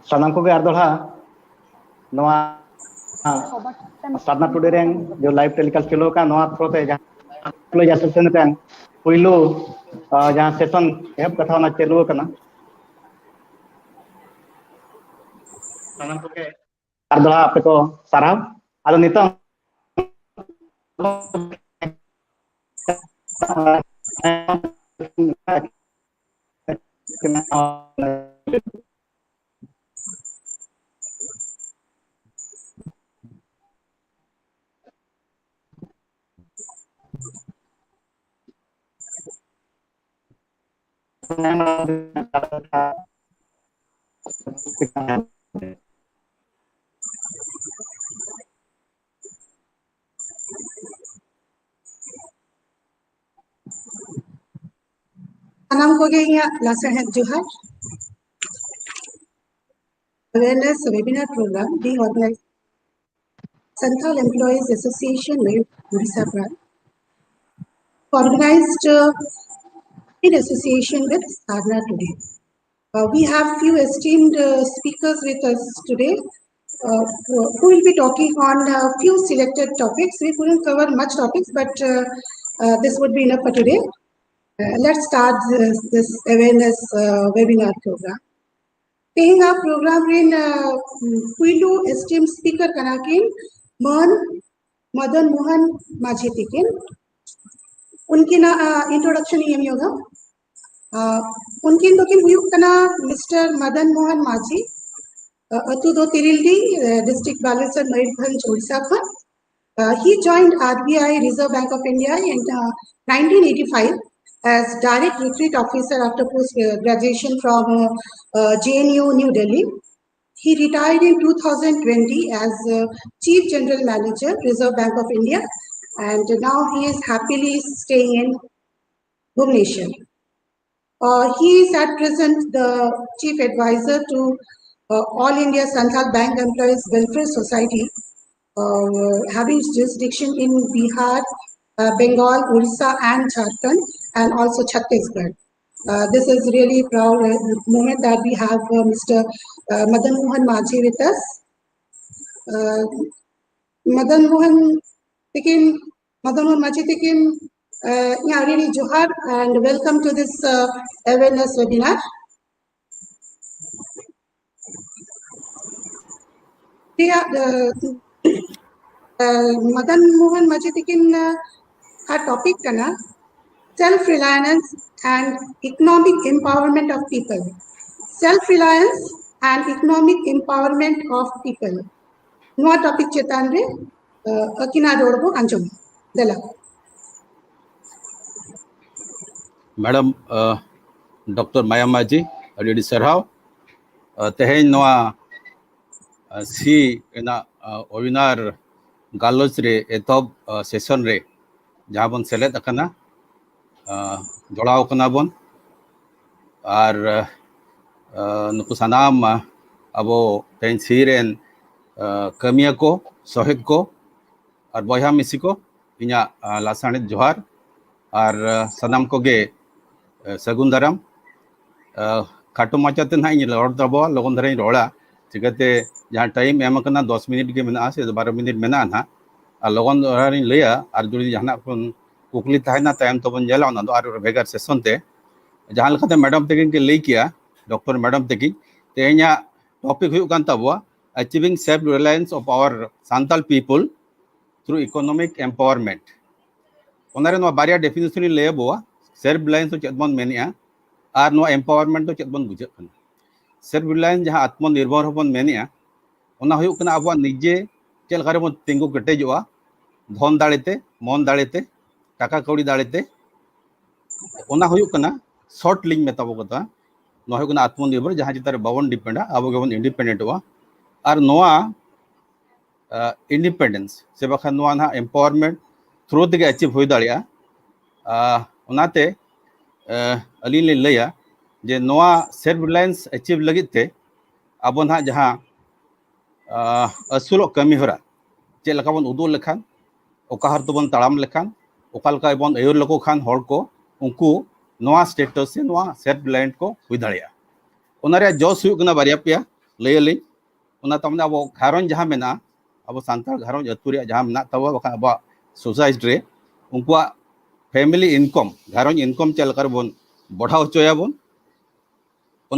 सानाम को अर्दोड़ा नवा साधना टुडे रेंग जो लाइव टेलीकास्ट चलो का नवा थ्रोते जहां सेशन पे पुइलो जहां सेशन एप कथा ना चलो कना सानाम को अर्दोड़ा आपे को साराव आदो नितो नाम को गए यहाँ लास्ट है जोहार awareness webinar program being organized Central Employees Association with Odisha branch organized in association with Sadhana today. We have few esteemed speakers with us today who will be talking on a few selected topics. We couldn't cover much topics, but this would be enough for today. Let's start this awareness webinar program. Taking our program in Puilu esteemed speaker Kanakin Madan Mohan Majhi Tikin. उनकी ना introduction ये नहीं होगा उनकी तो किन हुई कना मिस्टर मदन मोहन माझी अतु दो तिरिल्डी डिस्ट्रिक्ट बालेश्वर मयूरभंज ओडिशा का he joined RBI Reserve Bank of India in 1985 as direct recruit officer after post graduation from JNU New Delhi. He retired in 2020 as Chief General Manager Reserve Bank of India. And now he is happily staying in Bhubaneswar. He is at present the Chief Advisor to All India Central Bank Employees Welfare Society, having jurisdiction in Bihar, Bengal, Orissa and Jharkhand and also Chhattisgarh. This is really proud moment that we have Mr. Madan Mohan Majhi with us. Madan Mohan Majhi Tikin, really Johar and welcome to this awareness webinar. Madan Mohan Majhi Tikin, our topic kana self-reliance and economic empowerment of people. Self-reliance and economic empowerment of people. No topic chetanre. Akina Dorbo Anjum. Dela. Madam Dr. Maya Maji, already Sarhau. Tehen Noa si ena webinar galloch re etob session re jahan bon select akana jodao kana bon ar nuku sanam abo tehen siren kamiya ko sohek ko और बया मिसी को इना लासाने जोहार और सनाम को गे सगुन दाराम खाटो माचाते ना इन लड़ दबो लगन धरे रोड़ा चिकते जहाँ टाइम एम करना 10 मिनट के मेना से 12 मिनट मेना ना और लगन धरे लिया और जुड़ी जहाँ अपन कुकली था ना टाइम तो बन जाला ना तो और बेगर सेशन ते जहाँ लखते मैडम तक के ले किया डॉक्टर मैडम तक ते इना टॉपिक हुई कांता हुआ achieving self reliance of our Santal people through economic empowerment. Onare no baria definition ni laya boa self reliance to chatbon menia ar no empowerment to chatbon bujak kana. Self reliance jaha atmanirbhar hobon menia ona huyuk kana abo nije chel kare bon tingu kete joa dhon dalete mon dalete taka kaudi dalete ona huyuk kana short link metabo kata no huyuk kana atmanirbhar jaha chitar babon depend abo gebon independent wa ar noa independence से बखान नवा ना empowerment through तक achieve हो दाड़िया उनाते अली ले लिया जे नवा self reliance achieve लगी थे अब ना जहाँ असुलो कमी होरा चे लका बन उदो लेखान ओका हर तो बन तड़ाम लेखान ओका लका बन एयर लको खान हर को उनको नवा स्टेटस से नवा सेल्फ रिलायंस को हुई दाड़िया उनारे जॉस हुई कना बारिया पिया लयली तमाने अब घारों जहाँ मेना अब सानतार घारों अतु रे जहाँ मेना तब बखा अब सोसाइटी रे उनकुआ फैमिली इनकम घारों इनकम चलकर बन बढ़ाव चोयाबन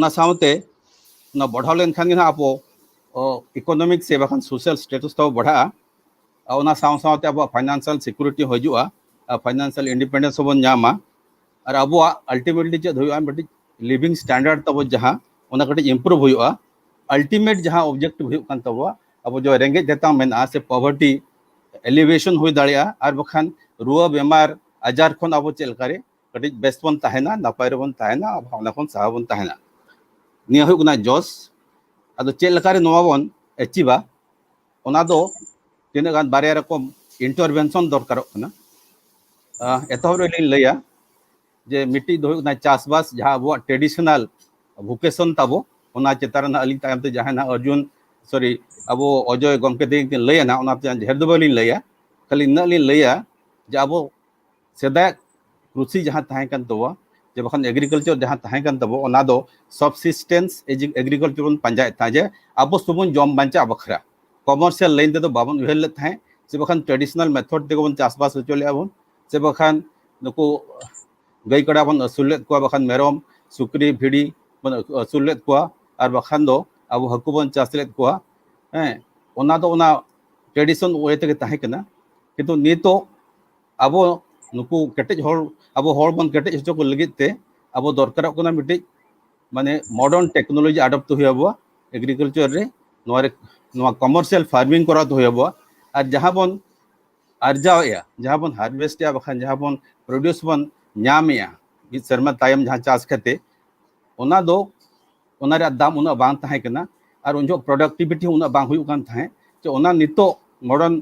साथे बढ़ाव लेनखान अब इकोनॉमिक से बाखान सोशल स्टेटस तो बढ़ा साथे अब फाइनेंशियल सिक्योरिटी हजुआ फाइनेंशियल इंडिपेंडेंस बन नामा और अब अल्टीमेटली चेक हुई लिविंग स्टैंडर्ड तब जहाँ कटी इम्प्रूव हुआ अल्टीमेट जहाँ ऑब्जेक्टिव हुई तब अब जो रेंगे देता मेना से पॉवर्टी एलिवेशन हुई दाड़ा और बखान रुआ बेमार आजार खन अब चलकारे कटी बेस्ट बन तहना नपाय बन तहना अब साहा बन तहना निया हुई जस अब चलकारे बन एचिवा तीन गान बारे रकम इंटरवेंशन दरकार एतहब लैया जे मिट्टी चाषबास जहाँ अब ट्रेडिशनल भोकेशन तब चेतान अली तायम जहाँ अर्जुन सॉरी अब अजय गमके लैना ढेर दो बाली लैया खाली इन लैया जे अब सेदाय कृषि जहाँ तहन तब जे बखान एग्रीकल्चर जहाँ तहन तब सबसिस्टेंस एग्रीकल्चर बन पांजाए जे अब सुबन जम बांचा बखरा कमर्शियल लाइन तेज बाबन उहर लेते से बखान ट्रेडिशनल मेथड ते बन चाषबास हचोले बन से बखान नुकु गई कड़ा बन असुलेद को बखान मेरम सुक्री भिड़ी बन असुलेद को और बखान दो अब हाकु बन चाषलेद को ट्रेडिशन वे ते तहकना किंतु नितो अब नुकु केटेज अब बन केटेज हचो को लगित ते अब दरकार मिट्टी माने मॉडर्न टेक्नोलॉजी अडप्ट हुआ एग्रीकल्चर रे कमर्शियल फार्मिंग करा तो हुआ और जहाँ बन आर्जाया जहाँ बन हार्वेस्ट बखान जहाँ बन प्रोड्यूस बन नामेया मिद सेरमा तायम जहाँ चाष खाते दाम उना बांग तहकना और उन प्रोडक्टिविटी उना बांग हुई कान तहे जो नितो मॉडर्न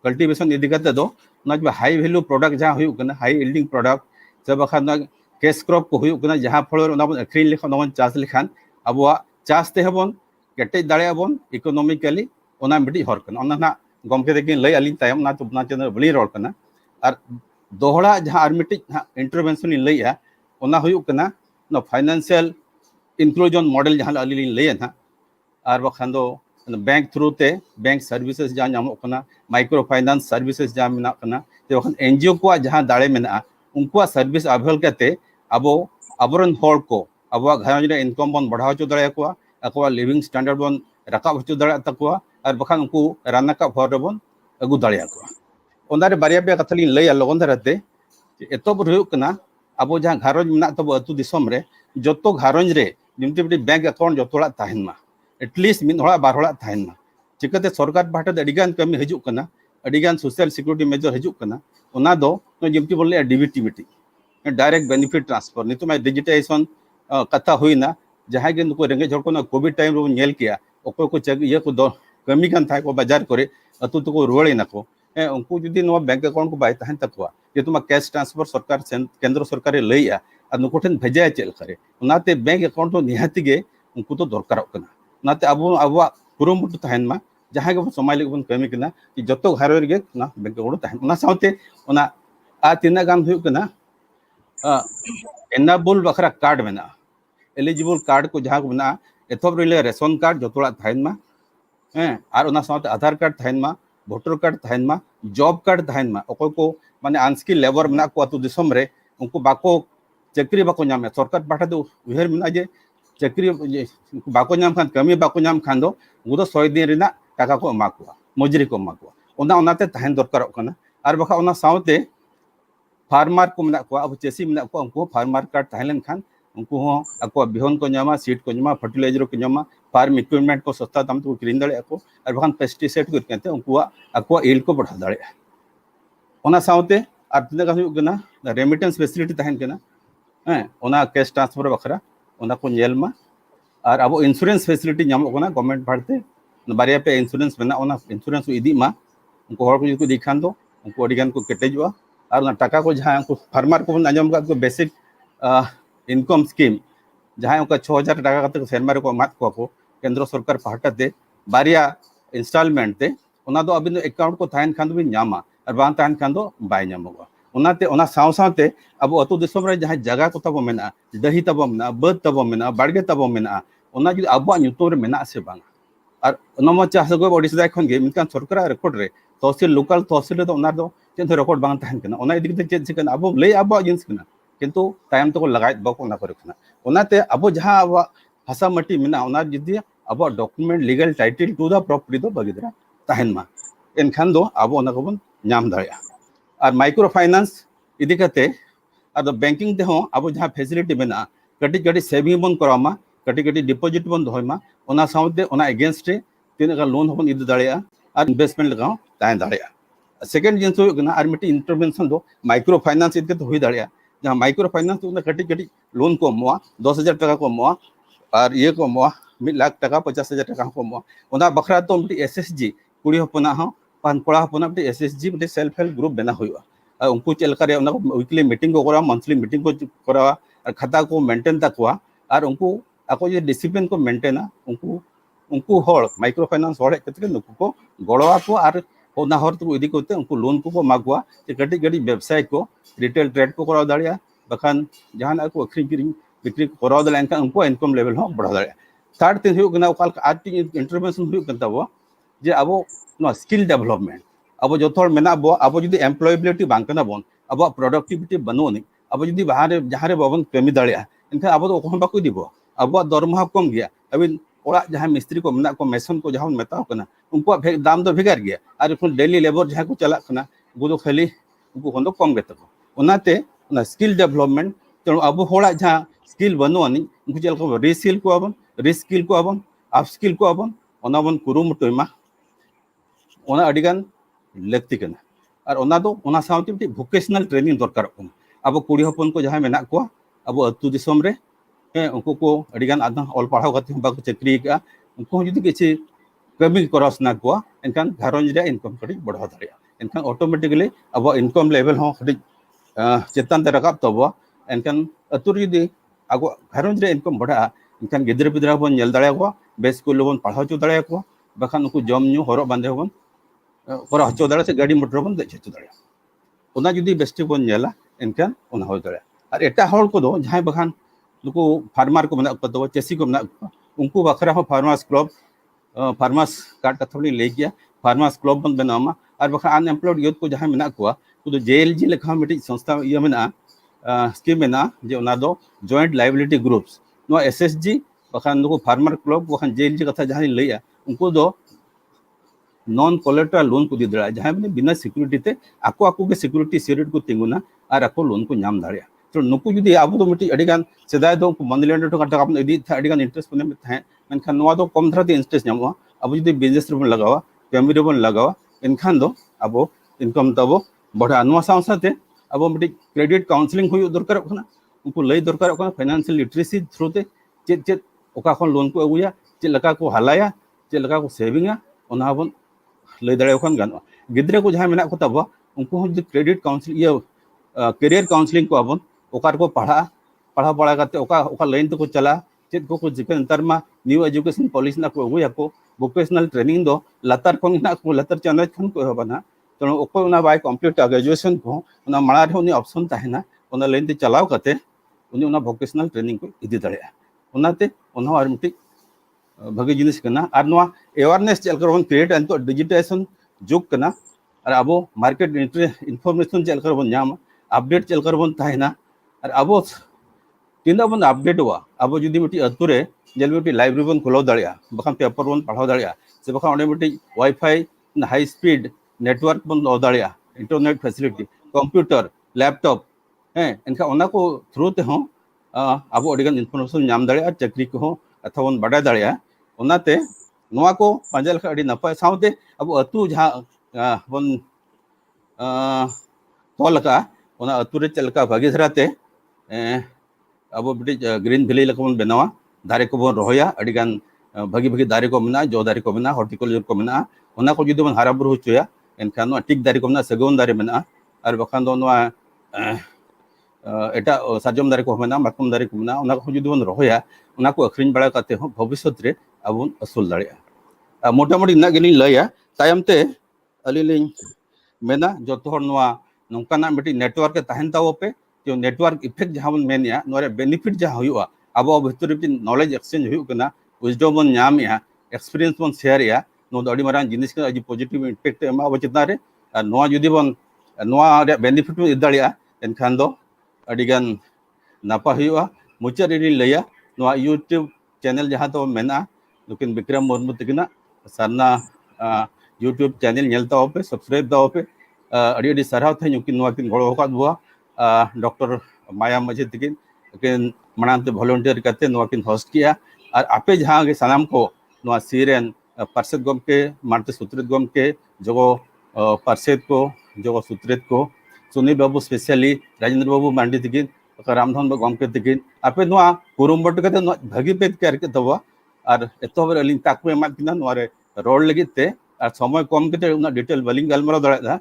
कल्टिवेशन इदी करते दो हाई वैल्यू प्रोडक्ट जहाँ हुई हाई यील्डिंग प्रोडक्ट से बखान कैश क्रॉप को हुई जहाँ फल बन अखरीन लेखान बन चाष लेखान अब चाष ते बन केटेज दाड़ेबन इकोनॉमिकली मिट्टी हर ना गमके तक लै अली तायम चंद्र बली रड़ना और दोहरा जहाँ और मिट्टी इंटरवेंशन लैया फाइनेंशियल इंक्लूजन मॉडल जहाँ अली लैना और बखान बैंक थ्रू ते बैंक सर्विसेज जहाँ नामों माइक्रो फाइनेंस सर्विसेज जहाँ मेना बखान एनजीओ को जहाँ दाड़े मेना उनको सर्विस अवेल करते अब अबरन हर को अब घारों इनकम बन बढ़ा हचो दाड़ा अको लिविंग स्टैंडर्ड बन रकाब हचो दाड़ा तकवा और बखान उनको रानाका भर बन अगू दाड़ा बारे पे कथा लैया लगन धाराते एतब हुकना अब जहाँ घारों में तब अतु दिसम रे जो घारों रे जमती बैंक अकाउंट जो तहनमा एटलिस्ट मिद हड़ा बार हड़ा तहनमा चिकाते सरकार पाहटा अड़ीगान कमी हजुकना अड़ीगान सोशल सिक्योरिटी मेजर हजुकना जमती बोले DBT meeting direct benefit transfer नित डिजिटाइजेशन कथा हुईना जहाँ के नुक रेंगे हर को कोविड टाइम रे नेल किया अको को ये को कमी कान था को बाजार करे अतु तो रुआड़ेना को उनको जुदी बैंक अकाउंट को बाय तहन तकवा ये तुम कैश ट्रांसफर सरकार केंद्र सरकार लैया और नुको ठेन भेजा चलकारे बैंक अकाउंट तो निहाती गे उनको तो दरकार अब अब कुरुमुटु तहनमा जहाँ के समाज लगे बन कमी कना कि जो घारों गे बैंक अकाउंट तहन साथे तीना गान हुकना एनाबुल बखरा कार्ड मेना एलिजिबल कार्ड को जहाँ को एथब रेशन कार्ड जो तहनमा और साथे आधार कार्ड तहनमा भोटर कार्ड तहनमा जॉब कार्ड तहनमा अको को माने अनस्किल लेबर मेना को अतु दिसम रे उनको बाको चाकरी बाको नाम सरकार पाठा दो उहर मेना जे चाकरी बाको नाम खान कमी बाको नाम खान दो उनको 100 दिन रेना टाका को एमा को मजूरी को एमा को ओनाते तहन दरकार कना और बखा ओना साथे फार्मर को मेना को अब चेसी मेना को उनको फार्मर कार्ड तहलन खान उनको अको बिहन को नामा सीड को नामा फर्टिलाइजर को नामा फार्म इक्विपमेंट को सस्ता दाम तो किरीन दाड़े को और बखान पेस्टिसाइड को करते उनको अको इल्ड को बढ़ा दाड़े ओना साथे और तीना गान हुकना रेमिटेंस फैसिलिटी तहन कना ओना कैश ट्रांसफर बखरा ओना को नेलमा और अब इंश्योरेंस फैसिलिटी नामो कना गवर्नमेंट भारते बारे पे इंश्योरेंस मेना ओना इंश्योरेंस इदी मा उनको हर को दिखान दो उनको अडिगान को केटेजवा और टाका को जहाँ फार्मर को आजम का बेसिक इनकम स्कीम जहाँ उनका 6000 टाका कते सेरमा रे को एमात को केंद्र सरकार पाहटाते बारिया इंस्टॉलमेंट ते अबिन अकाउंट को तहन खान बिन नामा और बांग तहन खान बाय नामोगा साथे अब अतु दिसम रे जहाँ जगह को तब मेना दही तब मेना बद तब मेना बाड़गे तब मेना ओना जुदी आबो ᱧᱩᱛᱩᱢ रे मेना से बांग और ओना चास गो बॉडी सदा खन गे मिनकान सरकार रेकॉर्ड रे तहसील लोकल तहसील रे ओना दो चेन रेकॉर्ड बांग ताहन कना ओना इदिक चेन से कना आबो ले आबो जिंस कना किंतु टाइम तो लगाय बाको ओना करे कना ओनाते आबो जहां आबो भाषा मटी मेना ओना जुदी आबो document legal title to the property दो बगिदरा ताहन मा एनखान दो आबो ओना को बन नाम दाया और माइक्रो फाइनेंस इदी कते और बैंकिंग ते हो आबो जहां फैसिलिटी मेना कटी कटी सेविंग बन करामा कटी कटी डिपॉजिट बन दोयमा ओना साउते ओना अगेंस्ट रे तीन का लोन बन इद दाया और इन्वेस्टमेंट लगाओ ताय दाया सेकंड जिंस हो गना और मिटी इंटरवेंशन दो माइक्रो फाइनेंस इद के होई दाया जहां माइक्रो फाइनेंस ओना कटी कटी लोन को मोआ 10,000 टका को मोआ और ये को मोआ 1 लाख टका 50,000 टका को मोआ ओना बखरा तो मिटी एसएसजी कुड़ी हपना हो पान कोड़ा हपना मिटी एसएसजी मिटी सेल्फ हेल्प ग्रुप बना हुआ उनको चलका रे ओना वीकली मीटिंग को करा मंथली मीटिंग को करा और खाता को मेंटेन तकवा और उनको ako je discipline ko maintain unku hor micro finance hor ketre nuku ko golowa ko ar ona hor tu idi kote unku loan ko magwa je gadi gadi व्यवसाय को रिटेल ट्रेड को कराव दाड़िया बखान जहां को अखरी किरिंग बिक्री कराव दाड़िया एनका उनको इनकम लेवल हो बढ़ा दाड़िया थर्ड थिंग हुयो गना ओकाल आर्टिक इंटरवेंशन हुयो कंता बो जे आबो नो स्किल डेवलपमेंट अब जोथोर मेना बो अब जदी एम्प्लॉयबिलिटी बांग कना बोन अब प्रोडक्टिविटी बनोनी अब जदी बाहर जहां रे बाबन कमी दाड़िया एनका अब तो कोन बाको दिबो अब दरमाहा कम गया अभी ओड़ा जहां मिस्त्री को मेना को मेसन को जहां मेताव कना उनको दाम तो भेगार गया और उन डेली लेबर जहां को चला कना उनको तो खाली उनको खन कम गेत को ओनाते ना स्किल डेवलपमेंट तो अब होड़ा जहां स्किल बनो अनि उनको चल को रीस्किल को अबन रीस्किल को अबन अप स्किल को अबन ओना बन कुरुमुटोयमा ओना अडिगान लगती कना और ओना दो ओना साउती वोकेशनल ट्रेनिंग दरकार को अब कुड़ी हपन को जहां मेना को अब अतु दिसम रे उनको को अडिगान आदा ऑल पढ़ाव करते बाको चाकरी का उनको जुदी किछि कमी करसना को एनकान घरंज रे इनकम कड़ी बढ़ा दाड़िया एनकान ऑटोमेटिकली अब इनकम लेवल हो कड़ी चेतन ते रकाब तबो एनकान अतुर जुदी आगो घरंज रे इनकम बढ़ा एनकान गिदर पिदरा बन नेल दाड़िया को बेस स्कूल बन पढ़ाव चो दाड़िया को बखान उनको जम न्यू हरो बांधे बन करा हचो दाड़िया से गाड़ी मोटर बन दे चो दाड़िया ओना जुदी बेस्टी बन नेला एनकान ओना हो दाड़िया और एटा हर को दो जहां बखान नुको फार्मर को मना को चेसी को मना उनको बखरा हो फार्मर्स क्लब फार्मर्स कार्ड कथोली ले गया फार्मर्स क्लब बन बनामा और बखरा अनएम्प्लॉयड यूथ को जहां मना को तो जेएलजी लेखा मिटी संस्था ये मना स्कीम मेना जे ओना दो जॉइंट लायबिलिटी ग्रुप्स नो एसएसजी बखा नुको फार्मर क्लब बखा जेएलजी कथा जहां लेया उनको दो नॉन कोलेटरल लोन को दिदरा जहां में बिना सिक्योरिटी ते आको के सिक्योरिटी सीरीट को तिंगुना और आको लोन को नाम दाड़िया तो नुकु जुदी आबो तो मिटी अडिगान सेदाय दो मंदलेंड तो कटा अपन इदी था अडिगान इंटरेस्ट बने था मेनखान नवा दो कम धरा इंटरेस्ट नामवा अब जुदी बिजनेस रे बन लगावा फैमिली रे बन लगावा इनखान दो आबो इनकम तबो बढ़ा नवा साथे अब मिटी क्रेडिट काउंसलिंग हुई दरकार कना उनको लई दरकार कना फाइनेंशियल लिटरेसी थ्रू ते चेत ओका खन लोन को अगुया चे लका को हलाया चे लका को सेविंगा ओना बन लई दाड़े खन गानो गिद्रे को जहां मेना को तबो उनको क्रेडिट काउंसलिंग ये करियर काउंसलिंग को अबन ओकार को पढ़ा पढ़ा करते ओका लाइन तो को चला चेत को जिके अंतर मा न्यू एजुकेशन पॉलिसी ना को अगुया को वोकेशनल ट्रेनिंग दो लतार खन ना को लतार चंदा खन को हबना तो ओको ना बाय कंप्लीट ग्रेजुएशन को ना मारा रे उनी ऑप्शन ताहेना ओना लाइन ते चलाव करते उनी ओना वोकेशनल ट्रेनिंग को इदी दाड़िया ओनाते ओना आर मिटी भागे जिनिस कना आर नवा अवेयरनेस चल कर क्रिएट एंड तो डिजिटाइजेशन जुग कना और अब मार्केट इन्फॉर्मेशन चल कर नाम अपडेट चल कर ताहेना और अब तीना बन अपडेट हुआ अब जुदी मिटी अतुरे जेल मिटी लाइब्रेरी बन खोलो दाड़िया बखान पेपर बन पढ़ाव दाड़िया से बखान ओडे मिटी वाईफाई हाई स्पीड नेटवर्क बन लो दाड़िया इंटरनेट फैसिलिटी कंप्यूटर लैपटॉप एनका ओना को थ्रू ते हो अब अडिगान इन्फॉर्मेशन नाम दाड़िया चाकरी को अथवा बन बाडा दाड़िया ओनाते नोआ को पांजा लखा अडी नपाय साउते अब अतु जहां बन तोलका ओना अतुरे चलका भागी धराते अब मिटी ग्रीन वैली लका बन बनावा दारे को बन रोया अडिगान भागी भागी दारे को मेना जो दारे को मेना हॉर्टिकल्चर को मेना ओना को जुदी बन हारा बुरु होचोया एनखान टिक दारे को मेना सगुन दारे मेना और बखान दो नोआ एटा साजम दारे को मेना मातम दारे को मेना ओना को जुदी बन रोया ओना को अखरिन बड़ा करते हो भविष्य रे अब असूल दाड़िया मोटामुटी ना गिनी लया तायम ते अलिलिंग मेना जतो हर नोआ नोंकाना मिटी नेटवर्क के ताहन ताओ पे जो नेटवर्क इफेक्ट जहां बन मेनिया नोरे बेनिफिट जहां हुआ अब भितर नॉलेज एक्सचेंज होना विजडम बन नाम एक्सपीरियंस बन शेयर नो अड़ी मारांग जिनिस का अजी पॉजिटिव इम्पैक्ट एमा अब चितान रे और नोआ जुदी बन नोआ रे बेनिफिट बन इदाड़िया एनखान दो अड़ीगान नापा हुआ मुचाद रे लैया नोआ यूट्यूब चैनल जहाँ तो मेना नुकिन विक्रम मुर्मू तकिना सारना यूट्यूब चैनल नेलता पे सब्सक्राइब दा पे अड़ी साराव थे नुकिन नोआ किन गड़ो का बुआ डॉक्टर माया माझी तकिन किन मनाते वॉलंटियर करते नोआ किन होस्ट किया और आपे जहाँ के सनाम को नोआ सीरेन पार्षद गमके मानते सूत्रित गमके जो पार्षद को जो सूत्रित को सुनील बाबू स्पेशली राजेंद्र बाबू मांडी तकिन रामधन गमके तकिन आपे नोआ कुरुमबट करते भागी पे तैयार के तबवा और एतोबर अलिंग ताकू एमा किना नोआ रे रोड लगी ते और समय कम के उना डिटेल बलिंग गलमरा दड़ा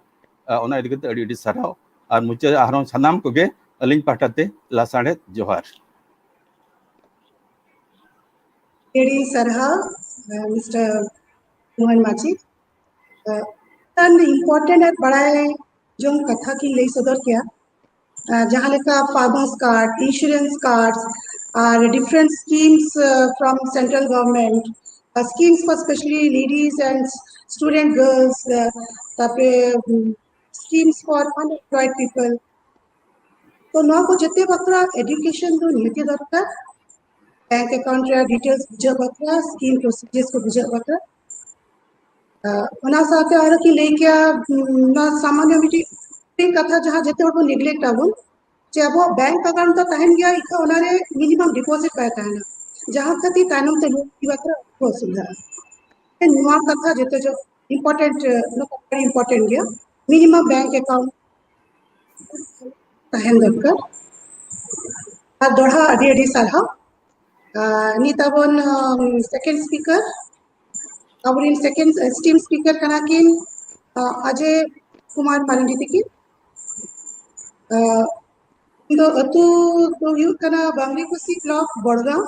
ओना इदि के अड़ी साराव और मुचे आरो सनाम को गे अलिंग पाटाते लासाड़े जोहार Lady Sarha, Mr. Mohan Machi, tan important है बड़ा है जो हम कथा की ले सदर किया जहाँ लेका फार्मर्स कार्ड, इंश्योरेंस कार्ड्स और different schemes from central government, schemes for especially ladies and student girls, तापे schemes for unemployed people. तो नौ को जितने बकरा एजुकेशन तो नीति दरकार बैंक अकाउंट रे डिटेल्स बुझा बकरा स्कीम प्रोसीजर्स को बुझा बकरा ओना साथे आरो की लेके ना सामान्य मिटी कथा जहां जेते हर को नेग्लेक्ट आबो जे अब बैंक अकाउंट तो तहन गया इका ओना रे मिनिमम डिपॉजिट पाए तहन जहां खती तानम ते लोग की बकरा को सुविधा ए नुआ कथा जेते जो इंपोर्टेंट नो वेरी इंपोर्टेंट गया मिनिमम बैंक अकाउंट तहन दरकार आ दोढ़ा अडी अडी सारहा नीताबन second speaker our second esteemed speaker kanakin Ajay Kumar Marandi tiki indo atu to yu kana Bangli Kusi block Bodgaon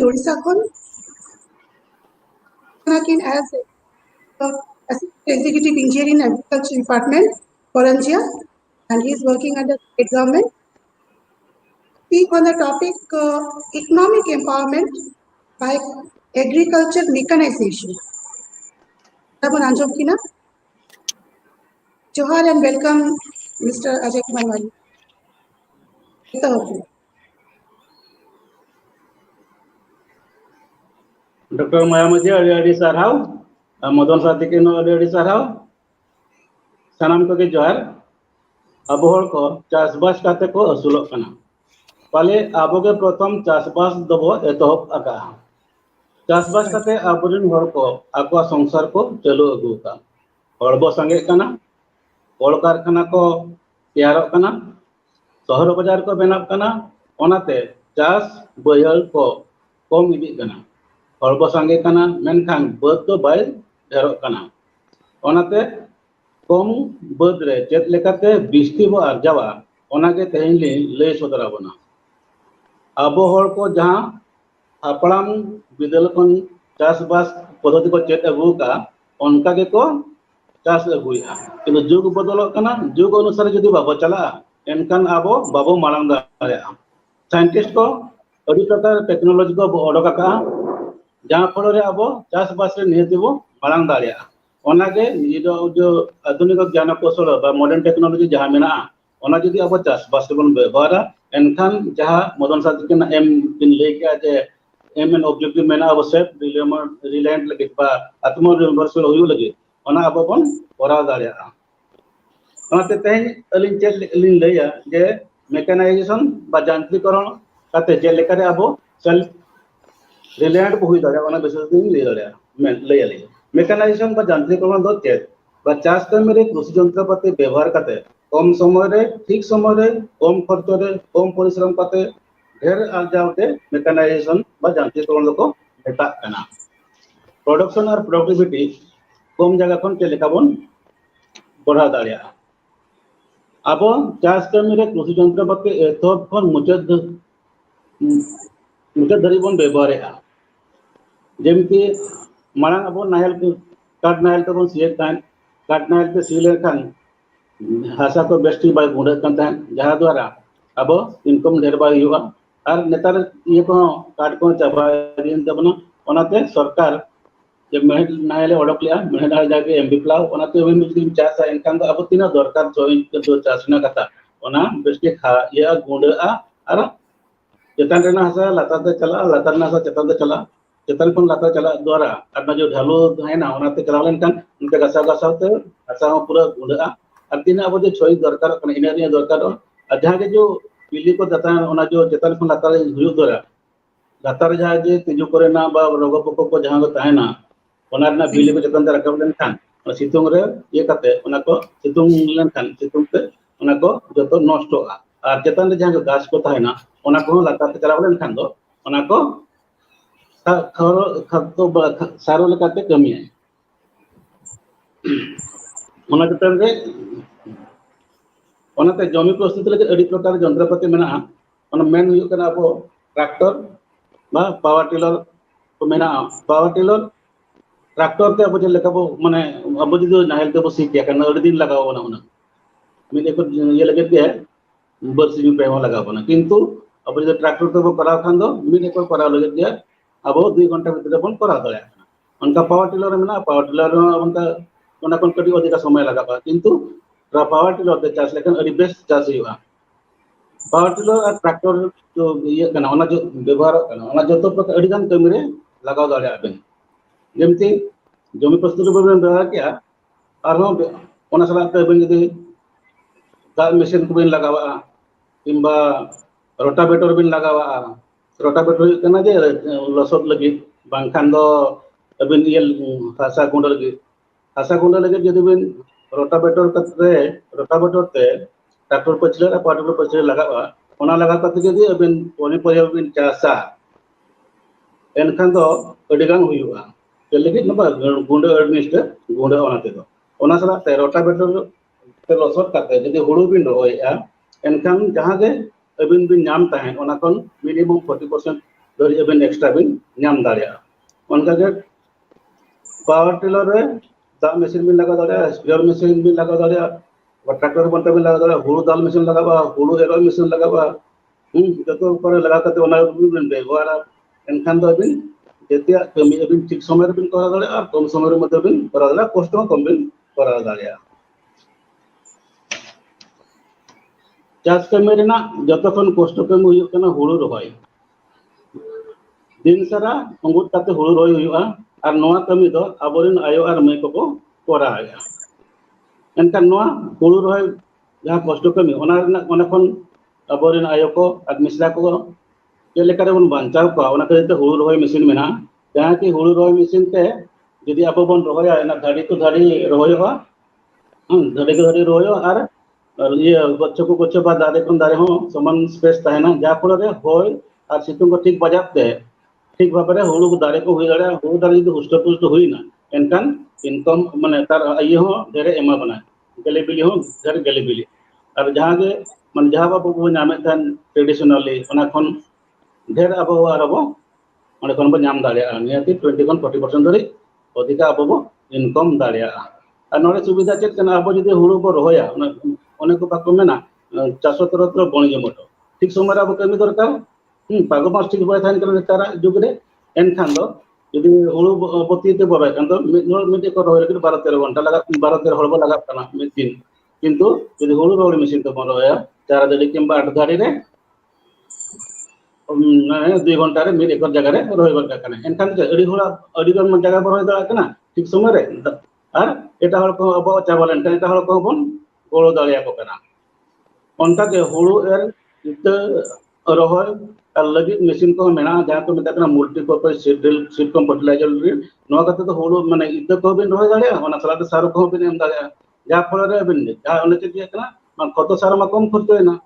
Odisha kon kanakin as assistant executive engineer in agriculture department Koranjia and he is working under state government. Speak on the topic economic empowerment by agriculture mechanization. Johar and welcome Mr. Ajay Kumar Marandi. Dr. Maya Maji adi sarhaw Madan Sati ke no adi sarhaw sanam ko ke johar abo hor ko chasbas kate ko asulok kana pale abo ke prothom chasbas dobo etohop aka chasbas kate aburin hor ko akwa sangsar ko chalu agu ka hor bo sange kana kol karkhana ko teyarok kana शहर बाजार को बेनाव kana onate chas bayal ko kom idik kana hor bo sange kana menkhan baud do bai dherok kana onate kom baud re chet lekate bisti bo arjawa onage tehin li lay sodara bona abo hor ko jahan apram bidal kon chas bas पद्धति को चेत अगू का उनका के को चास अगुया किंतु जुग बदलक kana जुग अनुसार जदि बाबो चला एनकान आबो बाबो मालांग दाया साइंटिस्ट को अड़ी प्रकार टेक्नोलॉजी को ओडोका का जहां फल रे आबो चास बास रे निहति बो मालांग दाया ओनागे जो आधुनिक ज्ञान कौशल बा मॉडर्न टेक्नोलॉजी जहां मेना ओना जदि आबो चास बास बन व्यवहार एनकान जहां मदन साथी के एम दिन लेके जे एम एन ऑब्जेक्टिव मेना अब सेफ रिलायंट लगे बा आत्मनिर्भरशील होय लगे ओना अब बन कोरा दाड़िया ओनाते तेन अलिन चेक लिन लैया जे मेकानाइजेशन बा यांत्रिकरण काते जे लेकारे अब सेल्फ रिलायंट को होय दाड़िया ओना बेसिस दिन ले दाड़िया मैं लैया ले मेकानाइजेशन बा यांत्रिकरण दो चेक बा चास काम रे कृषि यंत्रपाति व्यवहार काते कम समय रे ठीक समय रे कम खर्च रे कम परिश्रम काते ढेर आजावते मेकानाइजेशन बा यांत्रिकरण को मेटा कना प्रोडक्शन और प्रोडक्टिविटी कम जगह खन के लेकाबन बढ़ा दाड़िया अब चास कमी रे कृषि यंत्रपाति एथोब खन मुचाद धरी बन व्यवहार जेमती मांग अब नाहल काट नाहल तबन सीएक तान काट नाहल ते सी लेखान हासा को बेस्टी बाय गुंडा कन तान जहां द्वारा अब इनकम ढेर बाय हुआ और नेतार ये को कार्ड को चाबा दिन तबना ओनाते सरकार जे मेहनत नायले ओडक लिया मेहनत जाके एमबी प्लाव ओनाते वे मिजली चासा एनकान द अब तीना दरकार जोइन दो चासना कथा ओना बेस्टे खा या गुंडा और चेतन रेना हसा लातार ते चला लातार ना हसा चेतन ते चला चेतन खन लातार चला द्वारा और जो ढालू है ना ओनाते चला लेनकान उनके गसा गसा ते हसा पूरा गुंडा और तीना अब जो छोई दरकार कने इना दरकार और जहां के जो बिल्ली को दता ओना जो चेतन खन लातार हुयु द्वारा लातार जहां जे तिजु करे ना बा रोग पको को जहां को ताहेना ओना ना बिल्ली को चेतन ते रकब लेनकान सितुंग रे ये कते ओना को सितुंग लेनकान सितुंग ते ओना को जतो नष्टोआ और चेतन रे जहां घास को ताहेना ओना को लातार ते चला लेनकान दो ओना को खरो खतो सारो लेकाते कमी है ओना चेतन रे ओनाते जमी प्रस्तुत लगे अड़ी प्रकार यंत्रपाति मेना ओना मेन हुयु कना अब ट्रैक्टर बा पावर टिलर को मेना पावर टिलर ट्रैक्टर ते अब जे लेका बो माने अब जो नाहेल ते बो सी किया करना अड़ी दिन लगाओ ओना मैं देखो ये लगे के बरसी में पेवा लगा बना किंतु अब जो ट्रैक्टर ते बो करा खान दो मैं देखो करा लगे के अब 2 घंटा भीतर बन करा दले उनका पावर टिलर मेना पावर टिलर उनका ओना कोन कटी अधिक समय लगा किंतु पावर टिलर ते चास लेकिन अड़ी बेस्ट चास हुआ पावर टिलर और ट्रैक्टर जो ये कना ओना जो व्यवहार कना ओना जो तो अड़ी गान कमी रे लगाव दाले आबेन जेमती जमी प्रस्तुत बन व्यवहार किया और ओना सला ते बन जदी दाल मशीन को बिन लगावा किंबा रोटावेटर बिन लगावा रोटावेटर कना जे लसोद लगी बांखान दो अबिन ये हासा गुंड लगे जदी बिन रोटावेटर ते ट्रैक्टर पछले और पावर पछले लगावा ओना लगा कते जदी अबिन पनी परिया बिन चासा एनखान दो अडिगान हुयुआ लगे नबा गुंड अडनिस्ट गुंड ओनाते दो ओना सला ते रोटावेटर ते लसोद कते जदी हुड़ू बिन रोया एनखान जहां जे अबिन बिन नाम ताहेन ओना कोन मिनिमम 40% दरी अबिन एक्स्ट्रा बिन नाम दाड़िया उनका के पावर टिलर रे दा मशीन बिन लगा दाड़िया स्प्रेयर मशीन बिन लगा दाड़िया ट्रैक्टर बनता बिन लगा दाड़िया हुड़ू दाल मशीन लगावा हुड़ू एरो मशीन लगावा जतो ऊपर लगा कते ओना बिन व्यवहार एनखान दो बिन जेतिया कमी अबिन ठीक समय रे बिन करा दाड़िया और कम समय रे मते बिन करा दाड़िया कष्ट कम बिन करा दाड़िया चास कमी रेना जतखन कष्ट कमी हुयु कना हुड़ू रोहय दिन सारा अंगुट काते हुड़ू रोहय हुयुआ और नोआ कमी दो आबोरिन आयो और मई को कराया एनकान नोआ हुड़ू रोहय जहां कष्ट कमी ओना खन आबोरिन आयो को और मिसरा को ये लेकर बन बांचाव को ओना कते हुड़ू रोहय मशीन मेना जहां कि हुड़ू रोहय मशीन ते यदि आप बन रोहया एना धाड़ी को धाड़ी रोहयवा धाड़ी को धाड़ी रोहयो और ये गच्छ को गच्छ बा दारे कोन दारे हो समान स्पेस ताहेना जा फल रे होय और सितुंग को ठीक बजाते ठीक भाबरे हुड़ू को दारे को हुई दारे हुड़ू दारे यदि हुष्टपुष्ट हुईना एनकान इनकम माने तार ये हो ढेरे एमा बना गले बिली हो ढेर गले बिली और जहां के मन जहां बाबू नामे थान ट्रेडिशनली ओना खन ढेर अब ओने खन बो नाम दाड़िया नियति 20 खन 40% धरि अधिका अब इनकम दाड़िया और नोरे सुविधा चेक कना अब जदि हुड़ू बो रोहया ओने को बाको मेना चासो तरत्र बणिजे मटो ठीक समय अब कमी दरकार पागो मास ठीक बय थान कर तारा जुग रे एनखान दो यदि हुड़ू बतीते बबाय कान तो मिटे को रोहय के 12-13 घंटा लगा 12-13 हड़बो लगा कना मिड दिन किंतु यदि हुड़ू रोहय मशीन तो रोहया 4 दाड़ी किंबा 8 दाड़ी रे 2 घंटा रे मिड एक जगह रे रोहय बका कना एनखान अडी हुड़ा अडी गन जगह पर रोहय दला कना ठीक समय रे और एटा हड़ को अब चावलन एटा हड़ को बन गोड़ो दाड़िया को कना उनका के हुड़ू एर इत रोहय और लगी मशीन को मेना जहां को मेता कना मल्टीपर्पज सीड कम फर्टिलाइजर नो कते तो हुड़ू माने इत को बिन रोहय दाड़िया ओना सलाते सारो को बिन एम दाड़िया जा फल रे बिन जा ओने के कना मान खतो सारो मा कम खर्च होना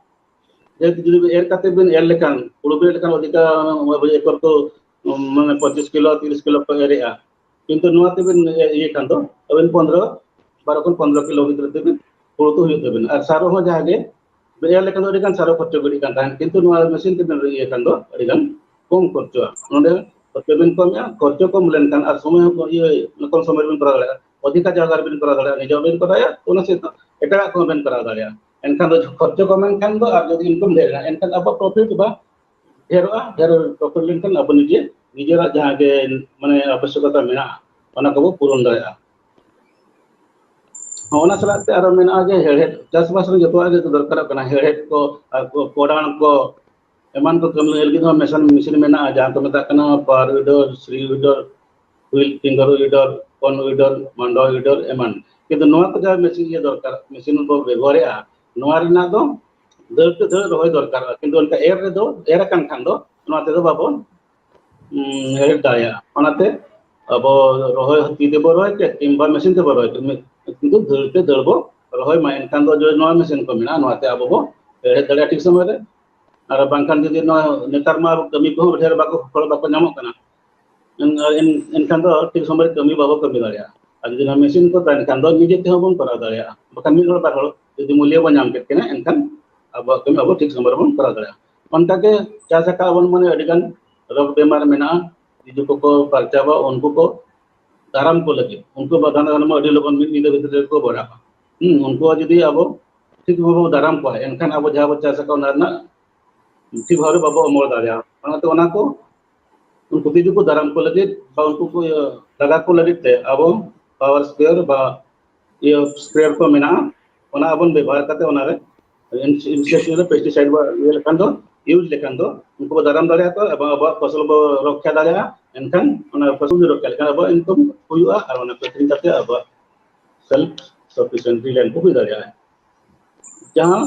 जे जुदी एर कते बिन एर लेकान हुड़ू बिन लेकान अधिका एकर को माने 25 किलो 30 किलो को एरिया किंतु नोते बिन ये कान तो अबिन 15 किलो भीतर ते बिन हुड़ू तो हुई तबिन और सारो हो जागे बेया लेकान तो अडिगान सारो खर्च गडी कान तान किंतु नोआ मशीन ते बिन ये कान तो अडिगान कम खर्च नोंडे खर्च बिन कम या खर्च कम लेन कान और समय को ये कम समय बिन करा दाड़ा अधिका जगह बिन करा दाड़ा निजो बिन कराया ओना से एटा को बिन करा दाड़ा एनखान तो खर्च कम एनखान तो और जदी इनकम देना एनखान अब प्रॉफिट बा ढेरोगा ढेर टोकन लेकिन अब निजे निजेरा जहाँ के माने आवश्यकता मेना ओना को पूरण दाया ओना सलाते आरो मेना जे हेड़हेड चासबास रे जतवा जे दरकार कना हेड़हेड को कोडान को एमान को कम लगी तो मशीन मेना जहाँ को मता कना power weeder SRI weeder wheel finger weeder cono weeder मंडो वीडर एमान किंतु नोआ को जा मशीन ये दरकार मशीन को व्यवहारया नोआ रिना दो दर के दर रोय दरकार किंतु उनका एर रे दो एर कान खान दो नोआ ते दो बाबन हेड़ दाया ओनाते अब रोय हती दे बरोय के किंबा मशीन ते बरोय किंतु दर के दरबो रोय मा एनखान दो जो नोआ मशीन को मिना नोआ ते अब बो हेड़ दाया ठीक समय रे और बांखान जदि नोआ नेतार मा कमी को ढेर बाको फल बाको नामो कना एनखान दो ठीक समय कमी बाबो कमी दाया और जदि मशीन को तान खान दो निजे ते बन करा दाया बखान मिल हर बार जदि मूल्य बन नाम केना एनखान अब कमी अब ठीक समय बन करा दाया उनका के चासा का बन माने अडिगान रोग बेमार मेना तिजु को परचाबा उनको को दाराम को लगे उनको बधान दान में अडी लोगन मिद निदे भीतर को बड़ा उनको जदि अब ठीक भाव दाराम को एनखान अब जहाँ बच्चा सका ना ठीक भाव बाबो अमल दाया ओनाते ओना को उनको तिजु को दाराम को लगे बा उनको को लगा को लगे ते अब पावर स्प्रेयर बा ये स्प्रेयर को मेना ओना अबन व्यवहार करते ओना रे इंसेक्टिसाइड पेस्टिसाइड बा ये लेखान दो यूज लेखान दो उनको दाराम दाया तो अब अब फसल बो रक्षा दाया एनखान ओना फसल रक्षा लेखान अब इनकम हुआ और ओना पेट्रिंग करते अब सेल्फ सफिशिएंटली लैंड को हुई दाया जहां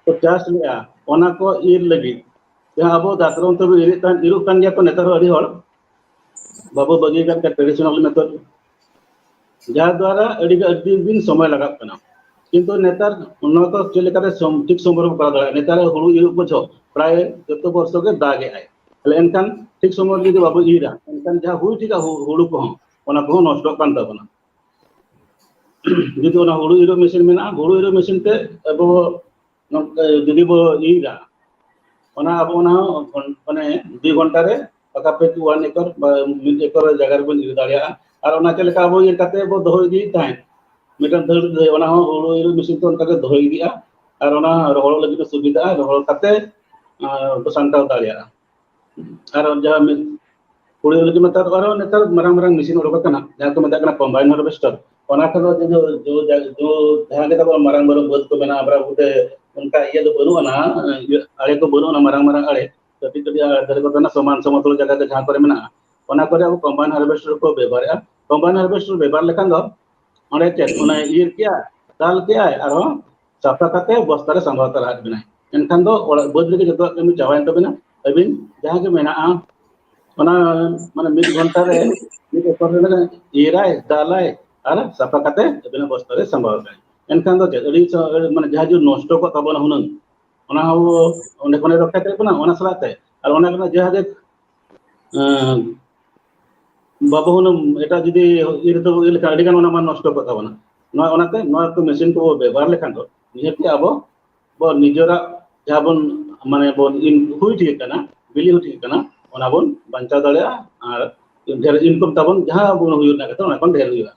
तो चास लिया ओना को ईर लगी जहां अब दातरों तो इरु कान गया को नेतार अड़ी हड़ बाबू बगी का ट्रेडिशनल मेथड जहां द्वारा अड़ी दिन समय लगा कना किंतु नेतार उन्नत चलेकारे ठीक समय करा दाड़ा नेतार हुड़ू इरु को प्राय जतो वर्ष के दागे आए हले एनखान ठीक समय जदि बाबू इरा एनखान जहां हुई ठीक हुड़ू को ओना को नष्ट कान ताबना जदि ओना हुड़ू इरु मशीन मेना हुड़ू इरु मशीन ते अब जदि बो इरा ओना अब ओना माने 2 घंटा रे पकापेक 1 एकड़ 1 एकड़ जगह रे बन इर दाड़िया और ओना चलेका अब इर काते बो दोहो इदी ताहे मिटन धड़ ओना हुड़ू इरु मशीन तो उनका के दोहो इदिया और ओना रोहड़ लगी सुविधा रोहड़ काते तो संताव दाड़िया और जहां हुड़ू लगी मत और नेतार मरंग मरंग मशीन उडक कना जहां को मता कना कंबाइन हार्वेस्टर ओना को जो जहां के तब मरंग मरंग बद को बना बरा उते उनका ये तो बनु ना आड़े को बनु ना मरंग मरंग आड़े कटी कटी दरे को ना समान समतल जगह के जहां करे मेना ओना करे अब कंबाइन हार्वेस्टर को व्यवहार कंबाइन हार्वेस्टर व्यवहार लेखान दो ओने चेक ओना ईर किया दाल किया और साफा करते बस्ता रे संभावता राख बिना एनखान दो बद रे जतो कमी चावाइन तो बिना अबिन जहां के मेना ओना माने 1 घंटा रे 1 एकड़ रे ईराय दालाय और साफा करते बिना बस्ता रे संभावता एनखान दो अड़ी माने जहां जो नष्ट को तबना हुनन ओना हो ओने कोने रखा करे बना ओना सलाते और ओना कना जहां जे बाबू हुन एटा जदी इर तो इल काडी गान ओना मान नष्ट को तबना नोआ ओनाते नोआ को मशीन को व्यवहार लेखान दो निहति अब बो निजरा जहां बन माने बन इन हुई ठीक कना बिली हुई ठीक कना ओना बन बंचा दड़या और ढेर इनकम तबन जहां बन हुई ना कतो ओना कोन ढेर हुई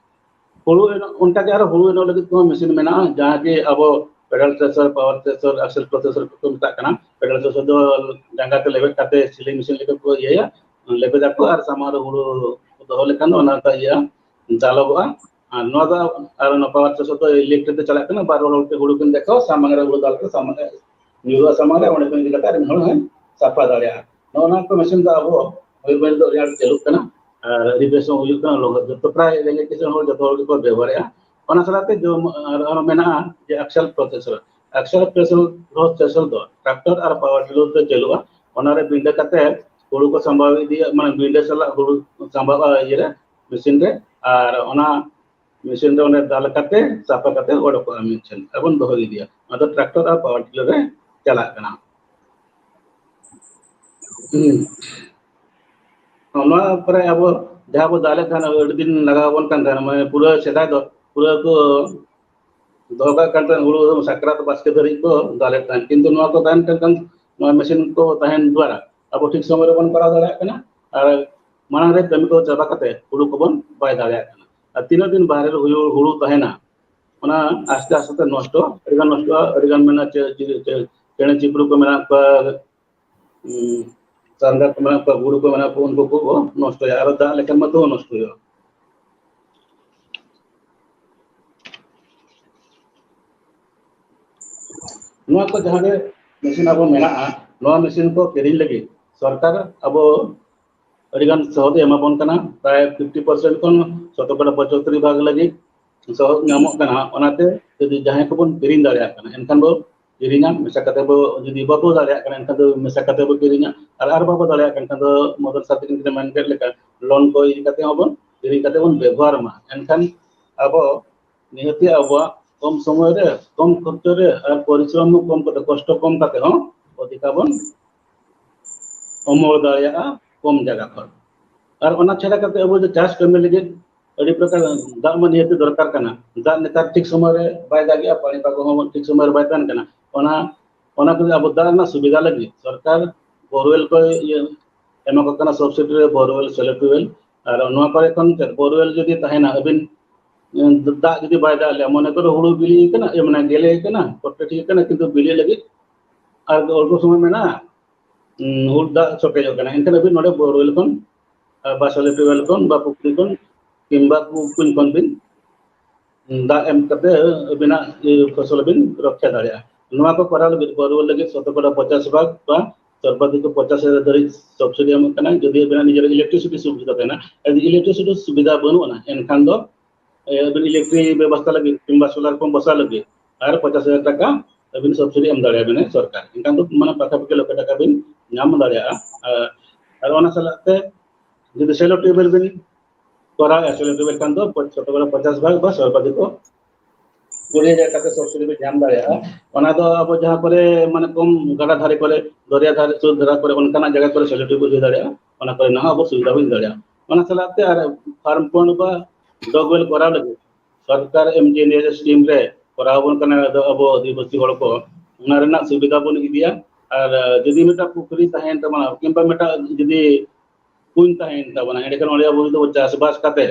हुड़ू उनका के हुड़ू नो लगे को मशीन मेना जहां के अब pedal thresher power thresher axle processor को मता कना पेडल थ्रेसर दो डांगा के लेवे काते सिलिंग मशीन लेके को ये लेवे जाको और सामार हुड़ू दो लेखान ओना ता ये दालगोआ और नो दा और नो पावर थ्रेसर तो इलेक्ट्रिक ते चला कना बार रोल के हुड़ू किन देखो सामांग रे हुड़ू दाल के सामांग न्यूरो सामांग रे ओने को इनका तार हो है साफा दाड़िया नो ना को मशीन दा अब होय दो यार चलु कना रिप्लेसमेंट हुई कना लोग तो प्राय इलेक्ट्रिशियन हो जतो को व्यवहार ओना सलाते जो और मेना जे एक्सेल प्रोसेसर दो ट्रैक्टर और पावर टिलर तो चलुआ ओना रे बिंडे काते हुड़ू को संभाव दिया माने बिंडे सला हुड़ू संभाव ये रे मशीन रे और ओना मशीन रे ओने दाल काते साफा काते ओडो को मशीन एबन दोहो दिया मतलब ट्रैक्टर और पावर टिलर रे चला कना ओना पर अब जहां बो दाले खान दिन लगावन कान था माने पूरा सेदा दो पूरा को दोगा कान हुड़ू सक्रात बास्के धरी को दाले कान किंतु नोआ को तान कान नोआ मशीन को ताहन द्वारा अब ठीक समय रे बन करा दाड़ा कना और माना रे कमी को चाबा कते हुड़ू को बन बाय दाड़ा कना और 3 दिन बाहर हुड़ू ताहेना ओना आस्ते आस्ते नष्ट अडिगान मेना चेणे चिपरू को मेना सारंगा को मेना को गुरु को मेना को उनको को नष्ट या और दा लेकिन मत नष्ट हो नवा को जहां के मशीन अब मेना नवा मशीन को किरिन लगी सरकार अब अडिगान सहद एमाबन कना प्राय 50% कोन 75 भाग लगी सहद नामक कना ओनाते यदि जहां को बन किरिन दाड़िया कना एनखान बो किरिना मेसा कते बो यदि बाबो दाड़िया कना एनखान दो मेसा कते बो किरिना आर बाबो दाड़िया कना दो मदर सार्टिफिकेट के मान के लेका लोन को इदि कते हबन किरि कते बन व्यवहार मा एनखान अब निहति अब कम समय रे कम खर्च रे और परिश्रम कम कते कष्ट कम कते हो अधिका बन अमल दाड़िया कम जगह पर और ओना छेड़ा करते अब जो चाष कमी लगे अड़ी प्रकार दाग में निहत दरकार करना दाग नेतार ठीक समय रे बाय दागिया पानी पाक हो ठीक समय रे बाय तान करना ओना ओना को अब दाग ना सुविधा लगी सरकार बोरवेल को ये एमा को करना सब्सिडी रे बोरवेल सेलेक्टिवेल और ओना करे कोन बोरवेल जदी तहेना अबिन दाग जदी बाय दाले मने को हुड़ू बिली कना ए माने गेले कना पट्टे ठीक कना किंतु बिली लगी और अल्प समय में ना हुड़ा सोटे कना एनखान अबिन नोडे बोरवेल कोन बा सेलेक्टिवेल कोन बा पुक्ति कोन किंबा कुन कोन बिन दा एम कते बिना फसल बिन रक्षा दाड़िया नवा को करा लगे बोरवेल लगे 50 भाग बा सर्वाधिक 50,000 धरी सब्सिडी एम कना जदी बिना निजर इलेक्ट्रिसिटी सुविधा देना यदि इलेक्ट्रिसिटी सुविधा बनु ना एनखान दो बिन इलेक्ट्रिक व्यवस्था लगे किंबा सोलर पंप बसा लगे और 50,000 टाका बिन सब्सिडी एम दाड़िया बिन सरकार एनखान दो माने पाखापाखि लाख टाका बिन नाम दाड़िया और ओना सलाते जदि सेलेक्टिवेल बिन करा सेलेक्टिवेल कान दो 50 भाग बस सर्वाधिक 20,000 टाका सब्सिडी बिन नाम दाड़िया ओना दो अब जहां करे माने कम गाडा धारे करे दरिया धारे सुर धारा करे उनकाना जगह करे सेलेक्टिवेल हो दाड़िया ओना करे ना अब सुविधा बिन दाड़िया ओना सलाते और फार्म पॉइंट बा डॉगवेल करा लगे सरकार एमजीएनएस स्कीम रे कराबन कना अब आदिवासी हड़ को उना रेना सुविधा बन इदिया और जदि मेटा पुखरी तहेन तमना किंबा मेटा जदि कुन तहेन तमना एडे कन ओले अब चाषबास काते